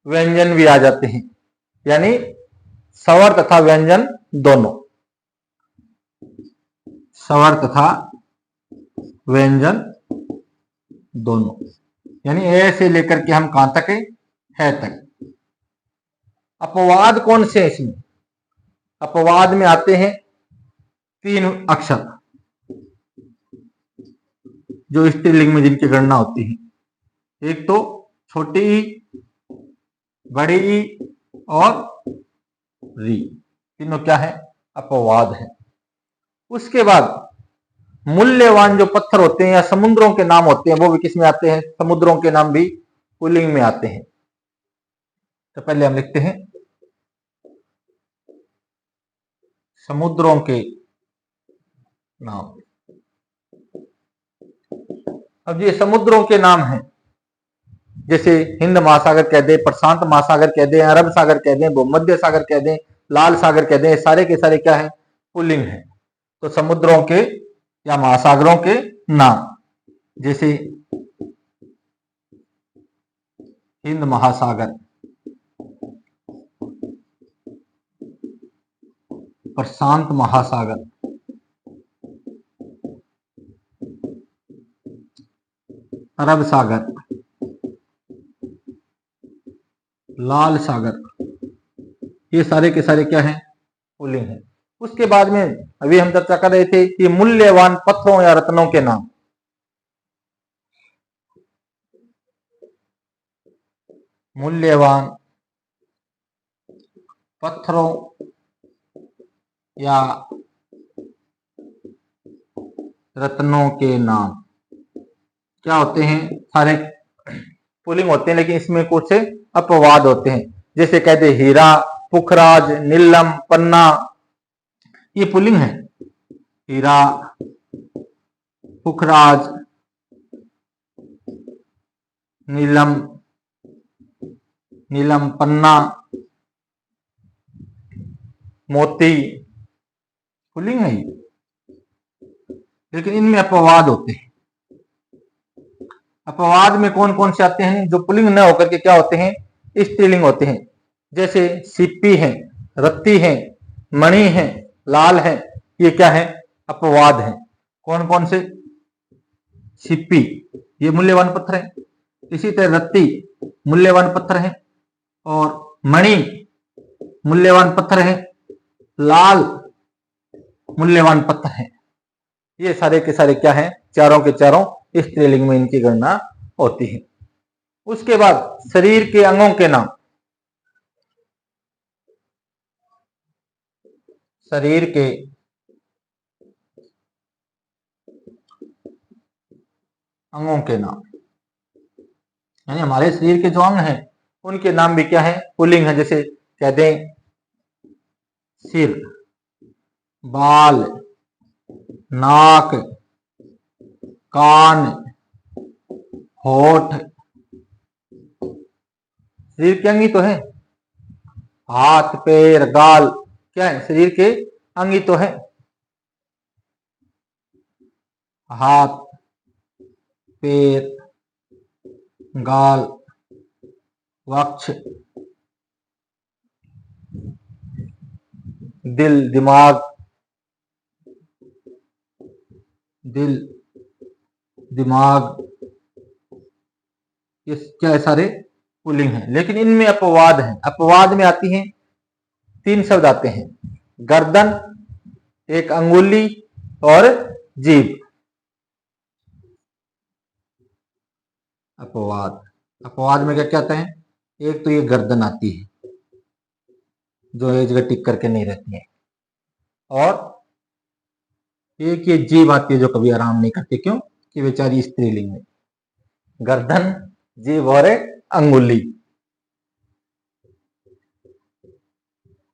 व्यंजन भी आ जाते हैं, यानी स्वर तथा व्यंजन दोनों, स्वर तथा व्यंजन दोनों। यानी ए से लेकर के हम कहां तक है तक। अपवाद कौन से हैं इसमें? अपवाद में आते हैं तीन अक्षर, जो स्त्रीलिंग में जिनकी गणना होती है। एक तो छोटी ई, बड़ी ई और री, तीनों क्या है? अपवाद है। उसके बाद मूल्यवान जो पत्थर होते हैं या समुद्रों के नाम होते हैं, वो भी किसमें आते हैं? समुद्रों के नाम भी पुल्लिंग में आते हैं। तो पहले हम लिखते हैं समुद्रों के नाम। अब ये समुद्रों के नाम हैं, जैसे हिंद महासागर कह दें, प्रशांत महासागर कह दें, अरब सागर कह दें, भूमध्य सागर कह दें, लाल सागर कह दें, सारे के सारे क्या है? पुल्लिंग है। तो समुद्रों के या महासागरों के नाम, जैसे हिंद महासागर, प्रशांत महासागर, अरब सागर, लाल सागर, ये सारे के सारे क्या हैं? पुल्लिंग है। उसके बाद में अभी हम चर्चा कर रहे थे कि मूल्यवान पत्थरों या रत्नों के नाम। मूल्यवान पत्थरों या रत्नों के नाम क्या होते हैं? सारे पुल्लिंग होते हैं, लेकिन इसमें कुछ अपवाद होते हैं। जैसे कहते हीरा, पुखराज, नीलम, पन्ना, ये पुल्लिंग है। हीरा, पुखराज, नीलम, पन्ना, मोती, पुल्लिंग है, लेकिन इनमें अपवाद होते हैं। अपवाद में कौन कौन से आते हैं? जो पुल्लिंग न होकर के क्या होते हैं? स्त्रीलिंग होते हैं। जैसे सिप्पी है, रत्ती है, मणि है, लाल है, ये क्या है? अपवाद है। कौन कौन से? सिप्पी, ये मूल्यवान पत्थर है। इसी तरह रत्ती मूल्यवान पत्थर है, और मणि मूल्यवान पत्थर है, लाल मूल्यवान पत्थर है। ये सारे के सारे क्या है? चारों के चारों स्त्रीलिंग में इनकी गणना होती है। उसके बाद शरीर के अंगों के नाम। शरीर के अंगों के नाम, यानी हमारे शरीर के जो अंग हैं उनके नाम भी क्या है? पुल्लिंग है। जैसे कहते हैं सिर, बाल, नाक, कान, होठ, शरीर के अंग ही तो है। हाथ, पैर, गाल, क्या है? शरीर के अंग ही तो है। हाथ, पैर, गाल, वक्ष, दिल, दिमाग, ये क्या है? सारे पुल्लिंग है। लेकिन इनमें अपवाद है। अपवाद में आती हैं, 3 शब्द आते हैं: गर्दन, एक अंगुली और जीभ। अपवाद में क्या क्या आता है? एक तो ये गर्दन आती है, जो एक जगह टिक करके नहीं रहती है, और एक ये जीभ आती है जो कभी आराम नहीं करती। क्यों? कि बेचारी स्त्रीलिंग है। गर्दन, जीभ और अंगुली,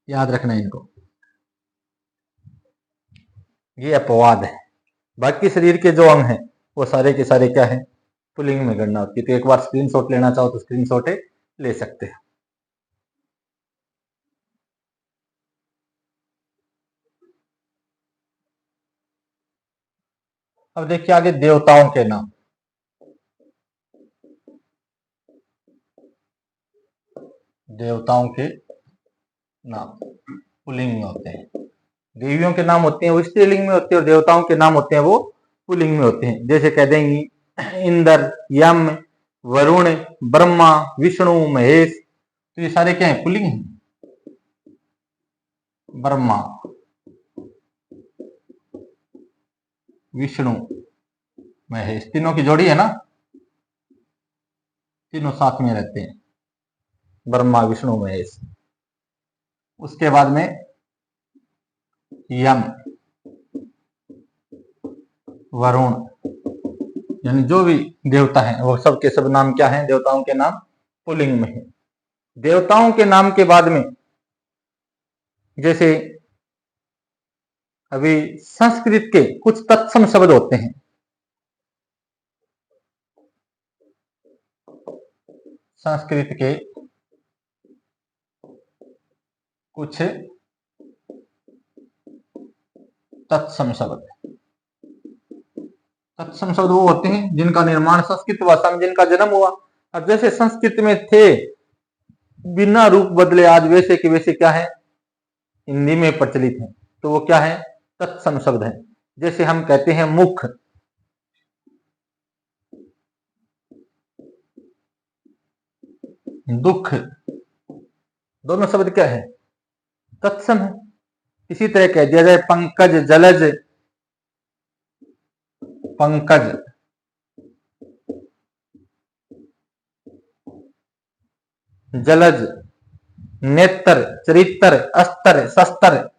याद रखना इनको। ये अपवाद है। बाकी शरीर के जो अंग हैं वो सारे के सारे क्या है? पुल्लिंग में गणना होती है। तो एक बार स्क्रीनशॉट लेना चाहो तो स्क्रीनशॉट ले सकते हैं। अब देखिए आगे देवताओं के नाम। देवताओं के नाम पुल्लिंग में होते हैं। देवियों के नाम होते हैं वो स्त्रीलिंग में होते हैं, और देवताओं के नाम होते हैं वो पुल्लिंग में होते हैं। जैसे कह देंगे इंद्र, यम, वरुण, ब्रह्मा, विष्णु, महेश, तो ये सारे क्या है? पुल्लिंग है। ब्रह्मा, विष्णु, महेश, तीनों की जोड़ी है ना, तीनों साथ में रहते हैं, ब्रह्मा, विष्णु, महेश। उसके बाद में यम, वरुण, यानी जो भी देवता है वो सब के सब नाम क्या है? देवताओं के नाम पुल्लिंग में है। देवताओं के नाम के बाद में जैसे अभी संस्कृत के कुछ तत्सम शब्द होते हैं। संस्कृत के कुछ तत्सम शब्द। तत्सम शब्द वो होते हैं जिनका निर्माण संस्कृत भाषा में, जिनका जन्म हुआ। अब जैसे संस्कृत में थे, बिना रूप बदले आज वैसे के वैसे क्या है? हिंदी में प्रचलित है। तो वो क्या है, तत्सम शब्द है। जैसे हम कहते हैं मुख, दुख, दोनों शब्द क्या है, तत्सम है। इसी तरह कह दिया जाए पंकज जलज, पंकज जलज, नेत्र चरित्र अस्तर शस्त्र,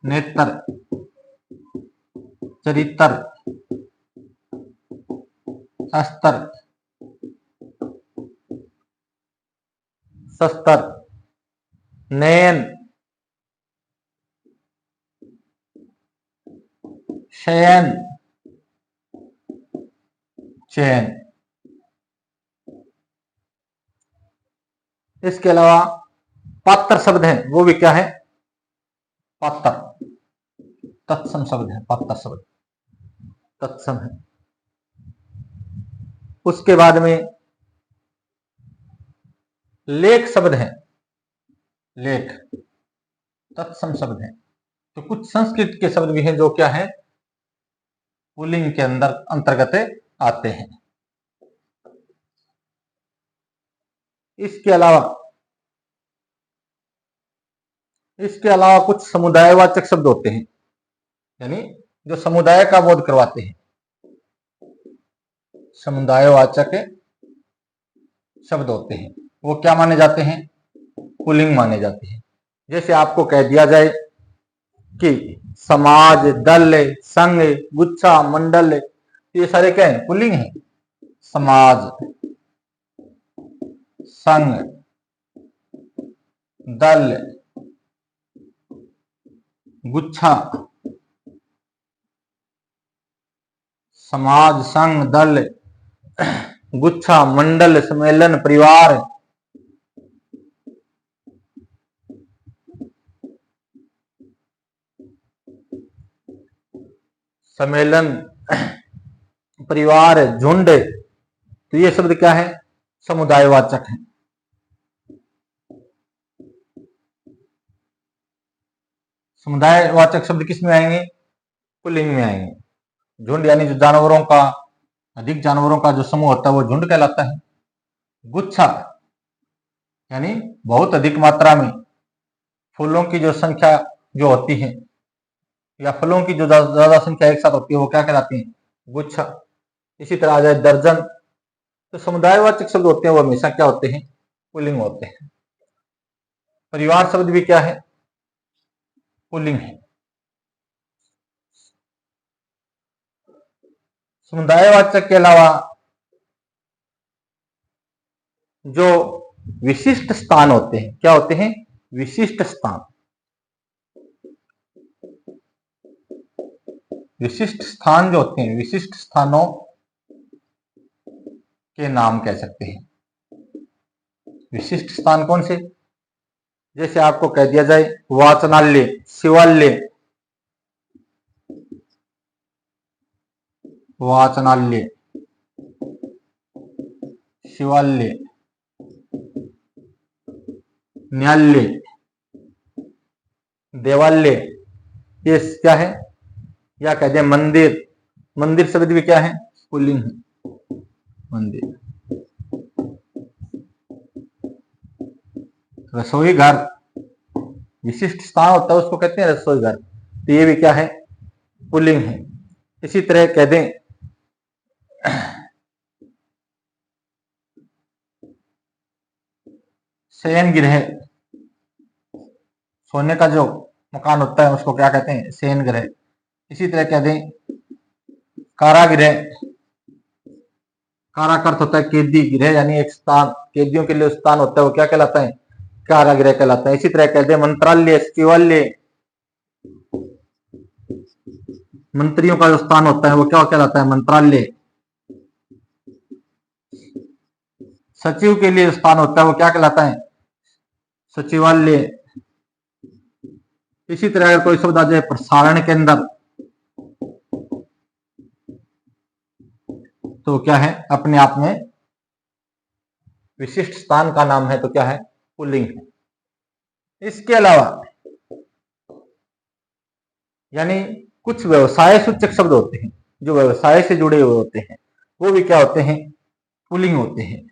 नेत्र चरित्र अस्तर शस्त्र, नयन शयन चैन। इसके अलावा पात्र शब्द है, वो भी क्या है, पात्र, तत्सम शब्द है, पात्र शब्द तत्सम है। उसके बाद में लेख शब्द है, लेख तत्सम शब्द है। तो कुछ संस्कृत के शब्द भी हैं जो क्या है, पुल्लिंग के अंदर अंतर्गत आते हैं। इसके अलावा कुछ समुदायवाचक शब्द होते हैं, यानी जो समुदाय का बोध करवाते हैं, समुदायवाचक शब्द होते हैं, वो क्या माने जाते हैं, पुल्लिंग माने जाते हैं। जैसे आपको कह दिया जाए कि समाज, दल, संघ, गुच्छा, मंडल, ये सारे क्या है, पुल्लिंग है। समाज, संघ, दल, गुच्छा, समाज, संघ, दल, गुच्छा, मंडल, सम्मेलन, परिवार, सम्मेलन, परिवार, झुंड, तो ये शब्द क्या है, समुदायवाचक है। समुदायवाचक शब्द किस में आएंगे, पुल्लिंग में आएंगे। झुंड यानी जो जानवरों का, अधिक जानवरों का जो समूह होता है वो झुंड कहलाता है। गुच्छा यानी बहुत अधिक मात्रा में फूलों की जो संख्या जो होती है, या फलों की जो ज्यादा संख्या एक साथ होती है, वो क्या कहलाती है, गुच्छा। इसी तरह आ जाए दर्जन। तो समुदायवाचक शब्द होते हैं वो हमेशा क्या होते हैं, पुल्लिंग होते हैं। परिवार शब्द भी क्या है, पुल्लिंग है। समुदायवाचक के अलावा जो विशिष्ट स्थान होते हैं, क्या होते हैं, विशिष्ट स्थान। विशिष्ट स्थान जो होते हैं, विशिष्ट स्थानों के नाम कह सकते हैं। विशिष्ट स्थान कौन से, जैसे आपको कह दिया जाए वाचनालय, शिवालय, वाचनालय, शिवालय, न्यायालय, देवालय, ये क्या है, या कहते हैं मंदिर। मंदिर शब्द भी क्या है, पुल्लिंग है, मंदिर। रसोई घर, विशिष्ट स्थान होता है उसको कहते हैं रसोई घर, तो ये भी क्या है, पुल्लिंग है। इसी तरह कह दें शयन गृह, सोने का जो मकान होता है उसको क्या कहते हैं, शयन गृह। इसी तरह कह दें कारागृह, कारा का अर्थ होता है कैदी, गृह यानी एक स्थान, कैदियों के लिए स्थान होता है, वो क्या कहलाता है, कारागृह कहलाता है। इसी तरह कहते हैं मंत्रालय, सचिवालय, मंत्रियों का जो स्थान होता है वो क्या कहलाता है, मंत्रालय। सचिव के लिए स्थान होता है वो क्या कहलाता है, सचिवालय। इसी तरह अगर कोई शब्द आ जाए प्रसारण के अंदर, तो क्या है, अपने आप में विशिष्ट स्थान का नाम है, तो क्या है, पुल्लिंग है। इसके अलावा यानी कुछ व्यवसाय सूचक शब्द होते हैं जो व्यवसाय से जुड़े हुए होते हैं, वो भी क्या होते हैं, पुल्लिंग होते हैं।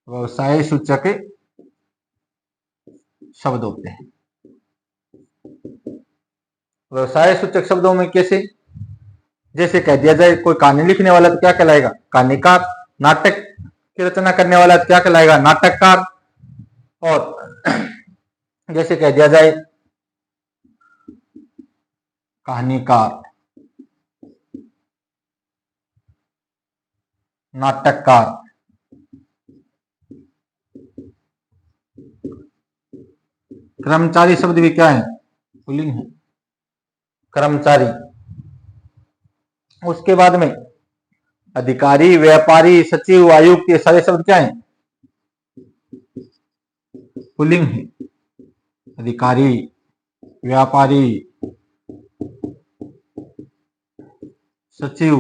व्यवसाय सूचक शब्द होते हैं। व्यवसाय सूचक शब्दों में कैसे, जैसे कह दिया जाए कोई कहानी लिखने वाला तो क्या कहलाएगा, कहानीकार। नाटक की रचना करने वाला तो क्या कहलाएगा, नाटककार। और जैसे कह दिया जाए कहानीकार, नाटककार। कर्मचारी शब्द भी क्या है, पुल्लिंग है, कर्मचारी। उसके बाद में अधिकारी, व्यापारी, सचिव, आयुक्त, ये सारे शब्द क्या है, पुल्लिंग है। अधिकारी, व्यापारी, सचिव,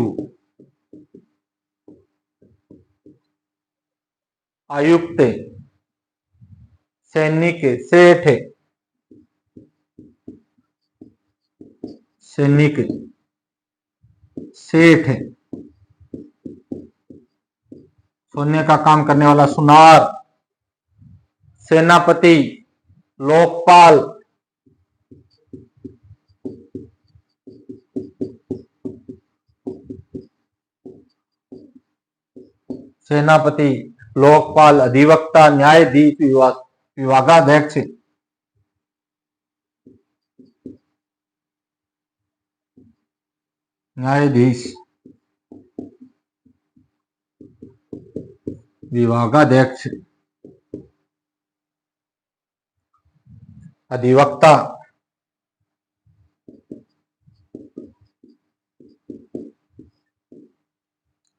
आयुक्त, सैनिक, सेठ, सैनिक, सेठ, सोने का काम करने वाला सुनार, सेनापति, लोकपाल, सेनापति, लोकपाल, अधिवक्ता, न्यायाधीश, विभागाध्यक्ष, न्यायाधीश, विभागाध्यक्ष, अधिवक्ता,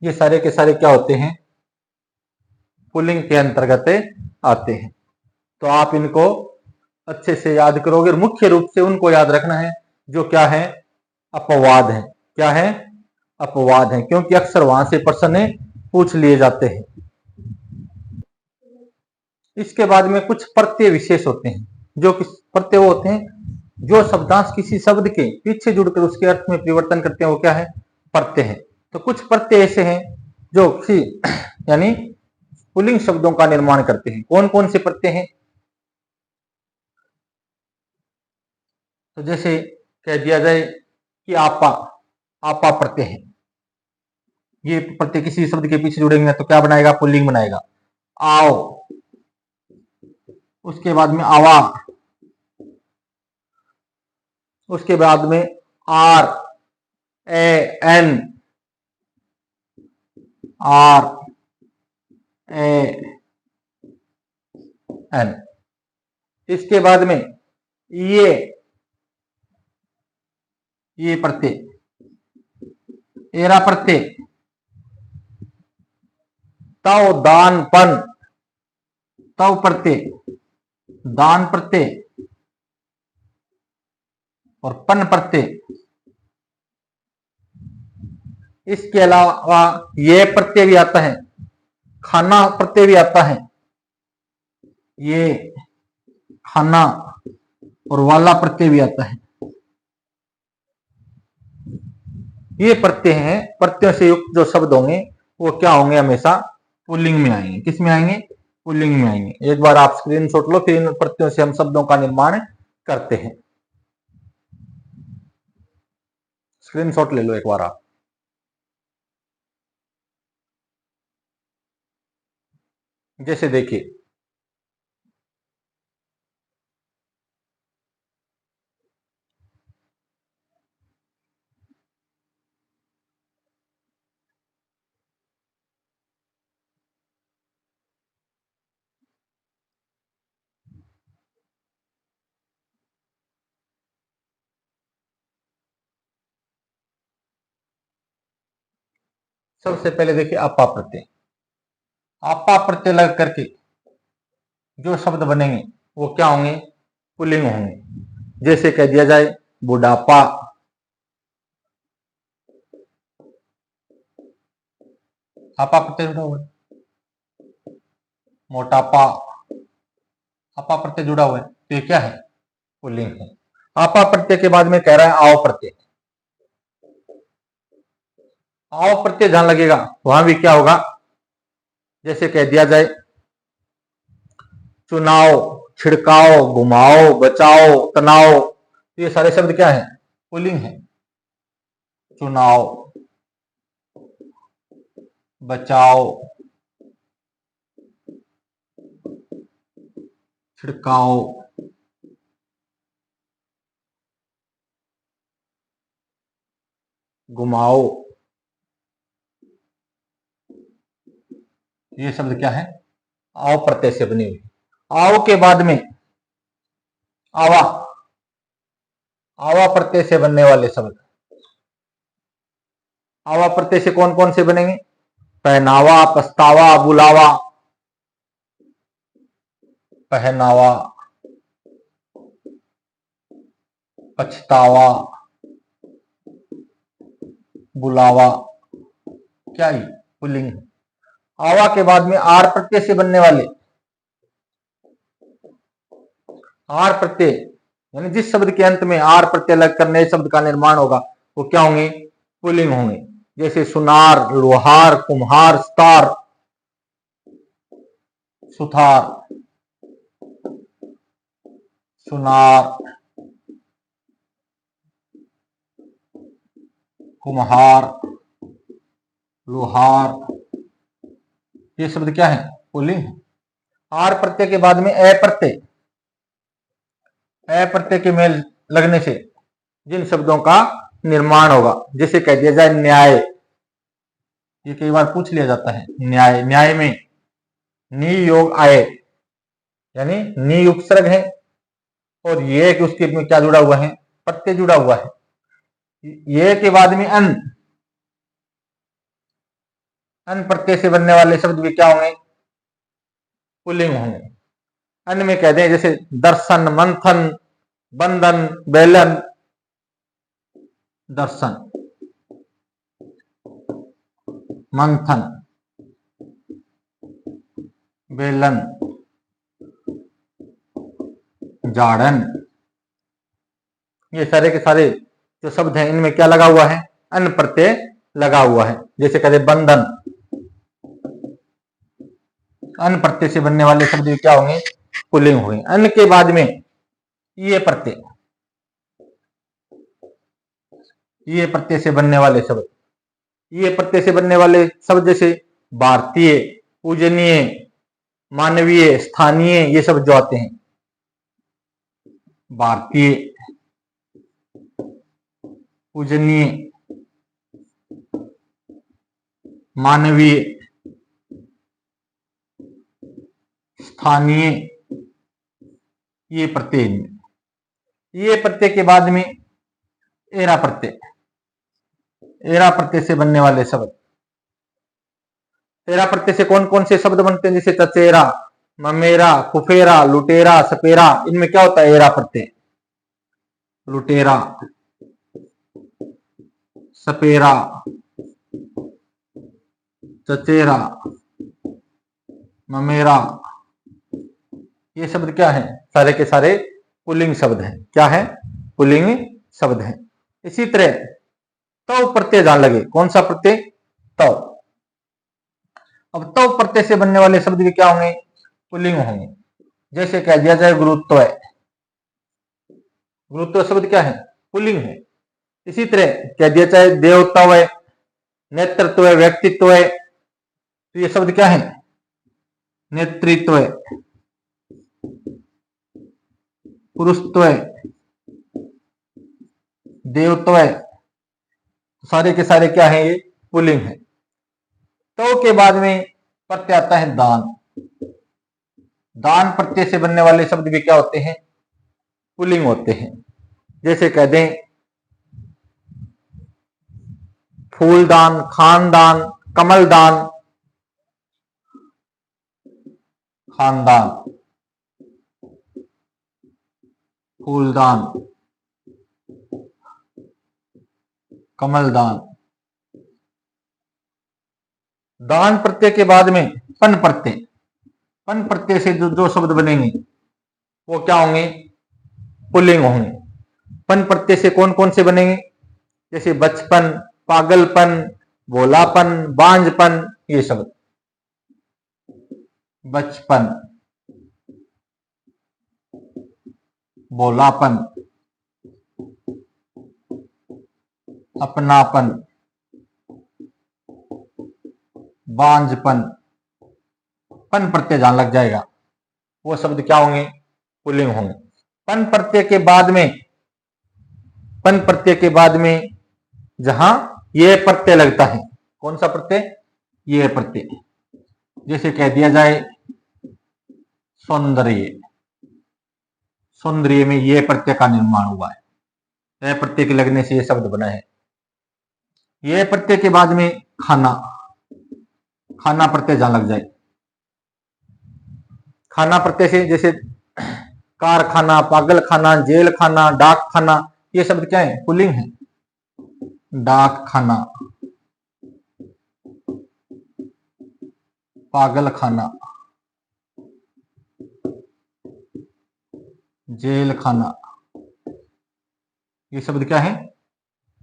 ये सारे के सारे क्या होते हैं, पुल्लिंग के अंतर्गत आते हैं। तो आप इनको अच्छे से याद करोगे और मुख्य रूप से उनको याद रखना है जो क्या है, अपवाद है। क्या है, अपवाद है, क्योंकि अक्सर वहां से प्रश्न पूछ लिए जाते हैं। इसके बाद में कुछ प्रत्यय विशेष होते हैं, जो किस प्रत्यय वो होते हैं जो शब्दांश किसी शब्द के पीछे जुड़कर उसके अर्थ में परिवर्तन करते हैं, वो क्या है, प्रत्यय है। तो कुछ प्रत्यय ऐसे हैं जो यानी पुल्लिंग शब्दों का निर्माण करते हैं। कौन कौन से प्रत्यय हैं, तो जैसे कह दिया जाए कि आपा, आपा प्रत्यय है। ये प्रत्यय किसी शब्द के पीछे जुड़ेंगे तो क्या बनाएगा, पुल्लिंग बनाएगा। आओ, उसके बाद में आवा, उसके बाद में R, A N, R A N. इसके बाद में ये प्रत्यय, एरा प्रत्यय, तव, दान, पन, तव प्रत्यय, दान प्रत्यय और पन प्रत्यय। इसके अलावा ये प्रत्यय भी आता है, खाना प्रत्यय भी आता है, ये खाना, और वाला प्रत्यय भी आता है। ये प्रत्यय हैं, प्रत्ययों से युक्त जो शब्द होंगे वो क्या होंगे, हमेशा पुल्लिंग में आएंगे। किस में आएंगे, पुल्लिंग में आएंगे। एक बार आप स्क्रीनशॉट लो, फिर इन प्रत्ययों से हम शब्दों का निर्माण करते हैं। स्क्रीनशॉट ले लो एक बार आप। जैसे देखिए, सबसे पहले देखिए आपा प्रत्यय। आपा प्रत्यय लग करके जो शब्द बनेंगे वो क्या होंगे, पुल्लिंग होंगे। जैसे कह दिया जाए बुढ़ापा, आपा प्रत्यय जुड़ा हुआ है। मोटापा, आपा प्रत्यय जुड़ा हुआ है, तो ये क्या है, पुल्लिंग है। आपा प्रत्यय के बाद में कह रहा है आओ प्रत्यय। आओ प्रत्यय जहां लगेगा वहां भी क्या होगा, जैसे कह दिया जाए चुनाव, छिड़काओ, घुमाओ, बचाओ, तनाव, तो ये सारे शब्द क्या है, पुल्लिंग है। चुनाव, बचाओ, छिड़काओ, घुमाओ, ये शब्द क्या है, आओ प्रत्यय से बनी हुई। आओ के बाद में आवा, आवा प्रत्यय से बनने वाले शब्द। आवा प्रत्यय से कौन कौन से बनेंगे, पहनावा, पछतावा, बुलावा। पहनावा, पछतावा, बुलावा, क्या ही पुल्लिंग। आवा के बाद में आर प्रत्यय से बनने वाले, आर प्रत्यय यानी जिस शब्द के अंत में आर प्रत्यय लगकर नए शब्द का निर्माण होगा वो क्या होंगे, पुल्लिंग होंगे। जैसे सुनार, लोहार, कुम्हार, सुतार, सुथार, सुनार, कुम्हार, लोहार, ये शब्द क्या है, पुल्लिंग है। आर प्रत्यय के बाद में ए प्रत्यय, ए प्रत्यय के मेल लगने से जिन शब्दों का निर्माण होगा, जैसे कह दिया जाए न्याय, ये कई बार पूछ लिया जाता है न्याय। न्याय में नी योग आए यानी नी उपसर्ग है और ये कि उसके में क्या जुड़ा हुआ है, प्रत्यय जुड़ा हुआ है। ये के बाद में अन, अन प्रत्यय से बनने वाले शब्द भी क्या होंगे, पुल्लिंग होंगे। अन में कहते हैं जैसे दर्शन, मंथन, बंधन, बेलन। दर्शन, मंथन, बेलन, जाड़न, ये सारे के सारे जो शब्द हैं इनमें क्या लगा हुआ है, अन प्रत्यय लगा हुआ है। जैसे कहते बंधन, अन प्रत्यय से बनने वाले शब्द भी क्या होंगे, पुल्लिंग होंगे। अन के बाद में ये प्रत्यय, ये प्रत्यय से बनने वाले शब्द, ये प्रत्यय से बनने वाले शब्द जैसे भारतीय, पूजनीय, मानवीय, स्थानीय, ये सब जो आते हैं। भारतीय, पूजनीय, मानवीय, स्थानीय, ये प्रत्यय। ये प्रत्यय के बाद में एरा प्रत्यय, एरा प्रत्यय से बनने वाले शब्द। एरा प्रत्यय से कौन कौन से शब्द बनते हैं, जैसे चचेरा, ममेरा, कुफेरा, लुटेरा, सपेरा, इनमें क्या होता है, एरा प्रत्यय। लुटेरा, सपेरा, चचेरा, ममेरा, ये शब्द क्या है, सारे के सारे पुल्लिंग शब्द हैं। क्या है, पुल्लिंग शब्द हैं। इसी तरह तव प्रत्यय जहां लगे, कौन सा प्रत्यय, तव। अब तव प्रत्यय से बनने वाले शब्द भी क्या होंगे, पुल्लिंग होंगे। जैसे कह दिया जाए गुरुत्व, गुरुत्व शब्द क्या है, पुल्लिंग है। इसी तरह कह दिया जाए देवत्व, नेतृत्व, व्यक्तित्व, तो ये शब्द क्या है, नेतृत्व, पुरुषत्व, देवत्व, सारे के सारे क्या है, ये पुल्लिंग है। तो के बाद में प्रत्यय आता है दान। दान प्रत्यय से बनने वाले शब्द भी क्या होते हैं, पुल्लिंग होते हैं। जैसे कह दें फूलदान, खानदान, कमलदान, खानदान, फूलदान, कमलदान। दान प्रत्यय के बाद में पन प्रत्यय, पन प्रत्यय से जो शब्द बनेंगे वो क्या होंगे, पुल्लिंग होंगे। पन प्रत्यय से कौन कौन से बनेंगे? जैसे बचपन, पागलपन, भोलापन, बांझपन, ये शब्द। बचपन, भोलापन, अपनापन, बांझपन, पन प्रत्यय जहां लग जाएगा वो शब्द क्या होंगे? पुल्लिंग होंगे। पन प्रत्यय के बाद में जहां ये प्रत्यय लगता है, कौन सा प्रत्यय? ये प्रत्यय। जैसे कह दिया जाए सौंदर्य, सौंदर्य में ये प्रत्यय का निर्माण हुआ है, यह प्रत्यय के लगने से ये शब्द बना है। ये प्रत्यय के बाद में खाना, खाना प्रत्यय जहां लग जाए, खाना प्रत्यय से जैसे कारखाना, पागल खाना, जेल खाना, डाक खाना, ये शब्द क्या है? पुल्लिंग है। डाक खाना, पागल खाना, जेल खाना, ये शब्द क्या है?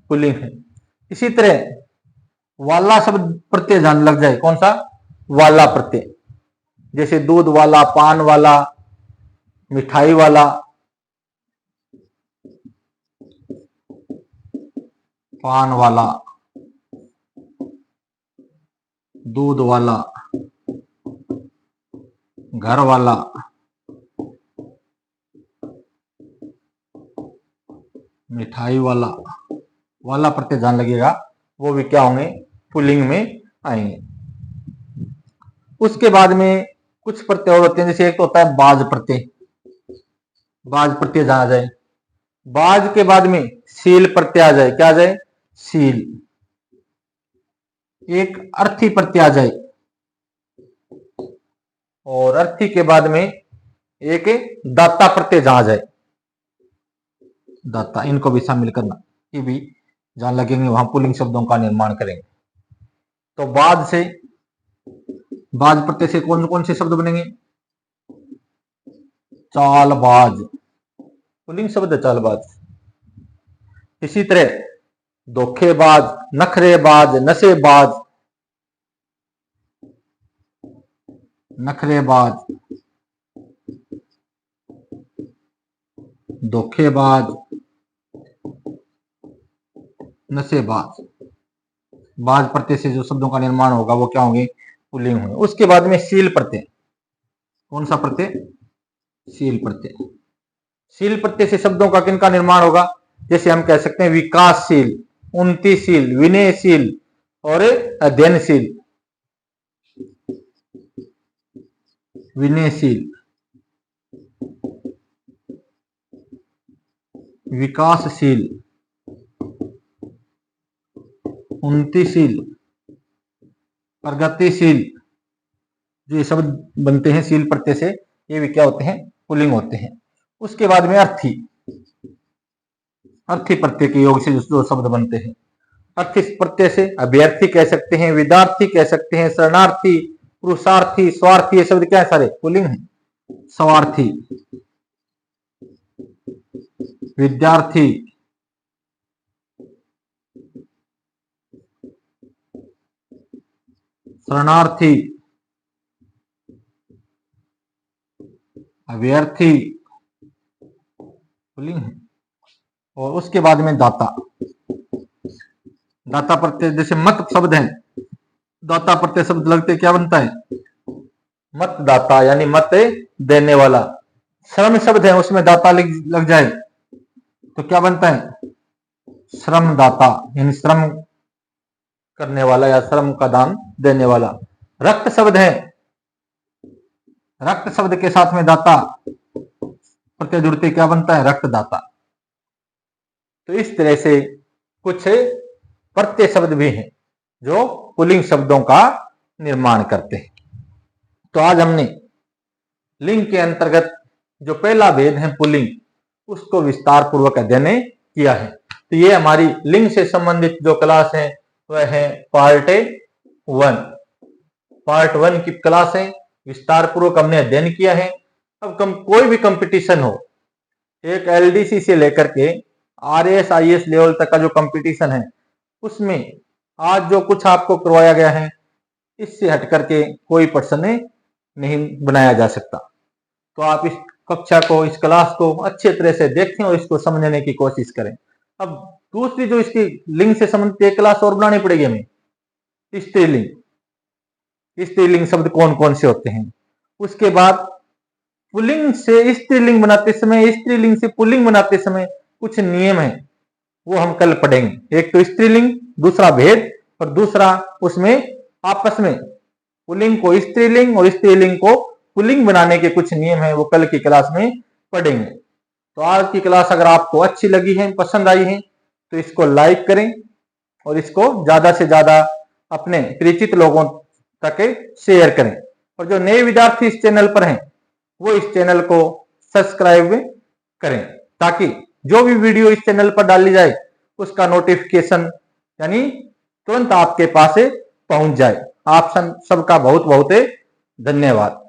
पुल्लिंग है। इसी तरह वाला शब्द प्रत्यय जहां लग जाए, कौन सा? वाला प्रत्यय। जैसे दूध वाला, पान वाला, मिठाई वाला, पान वाला, दूध वाला, घर वाला, मिठाई वाला, वाला प्रत्यय जहां लगेगा वो भी क्या होंगे? पुल्लिंग में आएंगे। उसके बाद में कुछ प्रत्यय और होते हैं, जैसे एक तो होता है बाज प्रत्यय। बाज प्रत्यय जहां आ जाए, बाज के बाद में सील प्रत्यय आ जाए, क्या आ जाए? सील। एक अर्थी प्रत्यय आ जाए, और अर्थी के बाद में एक दाता प्रत्यय जहां आ जाए, दाता, इनको भी शामिल करना, ये भी जहां लगेंगे वहां पुल्लिंग शब्दों का निर्माण करेंगे। तो बाज से, बाज प्रत्यय से कौन कौन से शब्द बनेंगे? चालबाज, पुल्लिंग शब्द है चालबाज। इसी तरह धोखेबाज, नखरेबाज, नशेबाज, नखरेबाज, धोखेबाज, नशेबाज, बाज प्रत्यय से जो शब्दों का निर्माण होगा वो क्या होंगे? पुल्लिंग होंगे। उसके बाद में सील प्रत्यय, कौन सा प्रत्यय? सील प्रत्यय। सील प्रत्यय से शब्दों का किनका निर्माण होगा? जैसे हम कह सकते हैं विकासशील, उन्नतिशील, विनयशील और अध्ययनशील। विनयशील, विकासशील, उन्नतिशील, प्रगतिशील, जो ये शब्द बनते हैं सील प्रत्यय से, ये भी क्या होते हैं? पुल्लिंग होते हैं। उसके बाद में अर्थी, अर्थी प्रत्यय के योग से जो शब्द बनते हैं, अर्थी प्रत्यय से अभ्यर्थी कह सकते हैं, विद्यार्थी कह सकते हैं, शरणार्थी, पुरुषार्थी, स्वार्थी, ये शब्द क्या है? सारे पुल्लिंग है। स्वार्थी, विद्यार्थी, शरणार्थी, अभ्यर्थी, पुल्लिंग है। और उसके बाद में दाता, दाता प्रत्यय जैसे मत शब्द है, दाता प्रत्यय शब्द लगते क्या बनता है? मतदाता, यानी मत देने वाला। श्रम शब्द है, उसमें दाता लग जाए तो क्या बनता है? श्रमदाता, यानी श्रम करने वाला या श्रम का दान देने वाला। रक्त शब्द है, रक्त शब्द के साथ में दाता प्रत्यय जुड़ते क्या बनता है? रक्तदाता। तो इस तरह से कुछ प्रत्यय शब्द भी हैं जो पुल्लिंग शब्दों का निर्माण करते हैं। तो आज हमने लिंग के अंतर्गत जो पहला भेद है पुल्लिंग, उसको विस्तार पूर्वक अध्ययन किया है। तो ये हमारी लिंग से संबंधित जो क्लास है वह है पार्ट 1। पार्ट 1 की क्लास है, विस्तार पूर्वक हमने अध्ययन किया है। अब कोई भी कंपटीशन हो, एक एलडीसी से लेकर के RAS IAS लेवल तक का जो कंपटीशन है उसमें आज जो कुछ आपको करवाया गया है इससे हट करके कोई प्रश्न नहीं बनाया जा सकता। तो आप इस कक्षा को, इस क्लास को अच्छे तरह से देखें और इसको समझने की कोशिश करें। अब दूसरी जो इसकी लिंग से संबंधित एक क्लास और बनानी पड़ेगी हमें, स्त्रीलिंग। स्त्रीलिंग शब्द कौन कौन से होते हैं, उसके बाद पुल्लिंग से स्त्रीलिंग बनाते समय, स्त्रीलिंग से पुल्लिंग बनाते समय कुछ नियम है वो हम कल पढ़ेंगे। एक तो स्त्रीलिंग, दूसरा भेद, और दूसरा उसमें आपस में पुल्लिंग को स्त्रीलिंग और स्त्रीलिंग को पुल्लिंग बनाने के कुछ नियम है, वो कल की क्लास में पढ़ेंगे। तो आज की क्लास अगर आपको अच्छी लगी है, पसंद आई है, तो इसको लाइक करें और इसको ज्यादा से ज्यादा अपने परिचित लोगों तक शेयर करें। और जो नए विद्यार्थी इस चैनल पर हैं वो इस चैनल को सब्सक्राइब करें ताकि जो भी वीडियो इस चैनल पर डाली जाए उसका नोटिफिकेशन यानी तुरंत आपके पास पहुंच जाए। आप सबका बहुत बहुत धन्यवाद।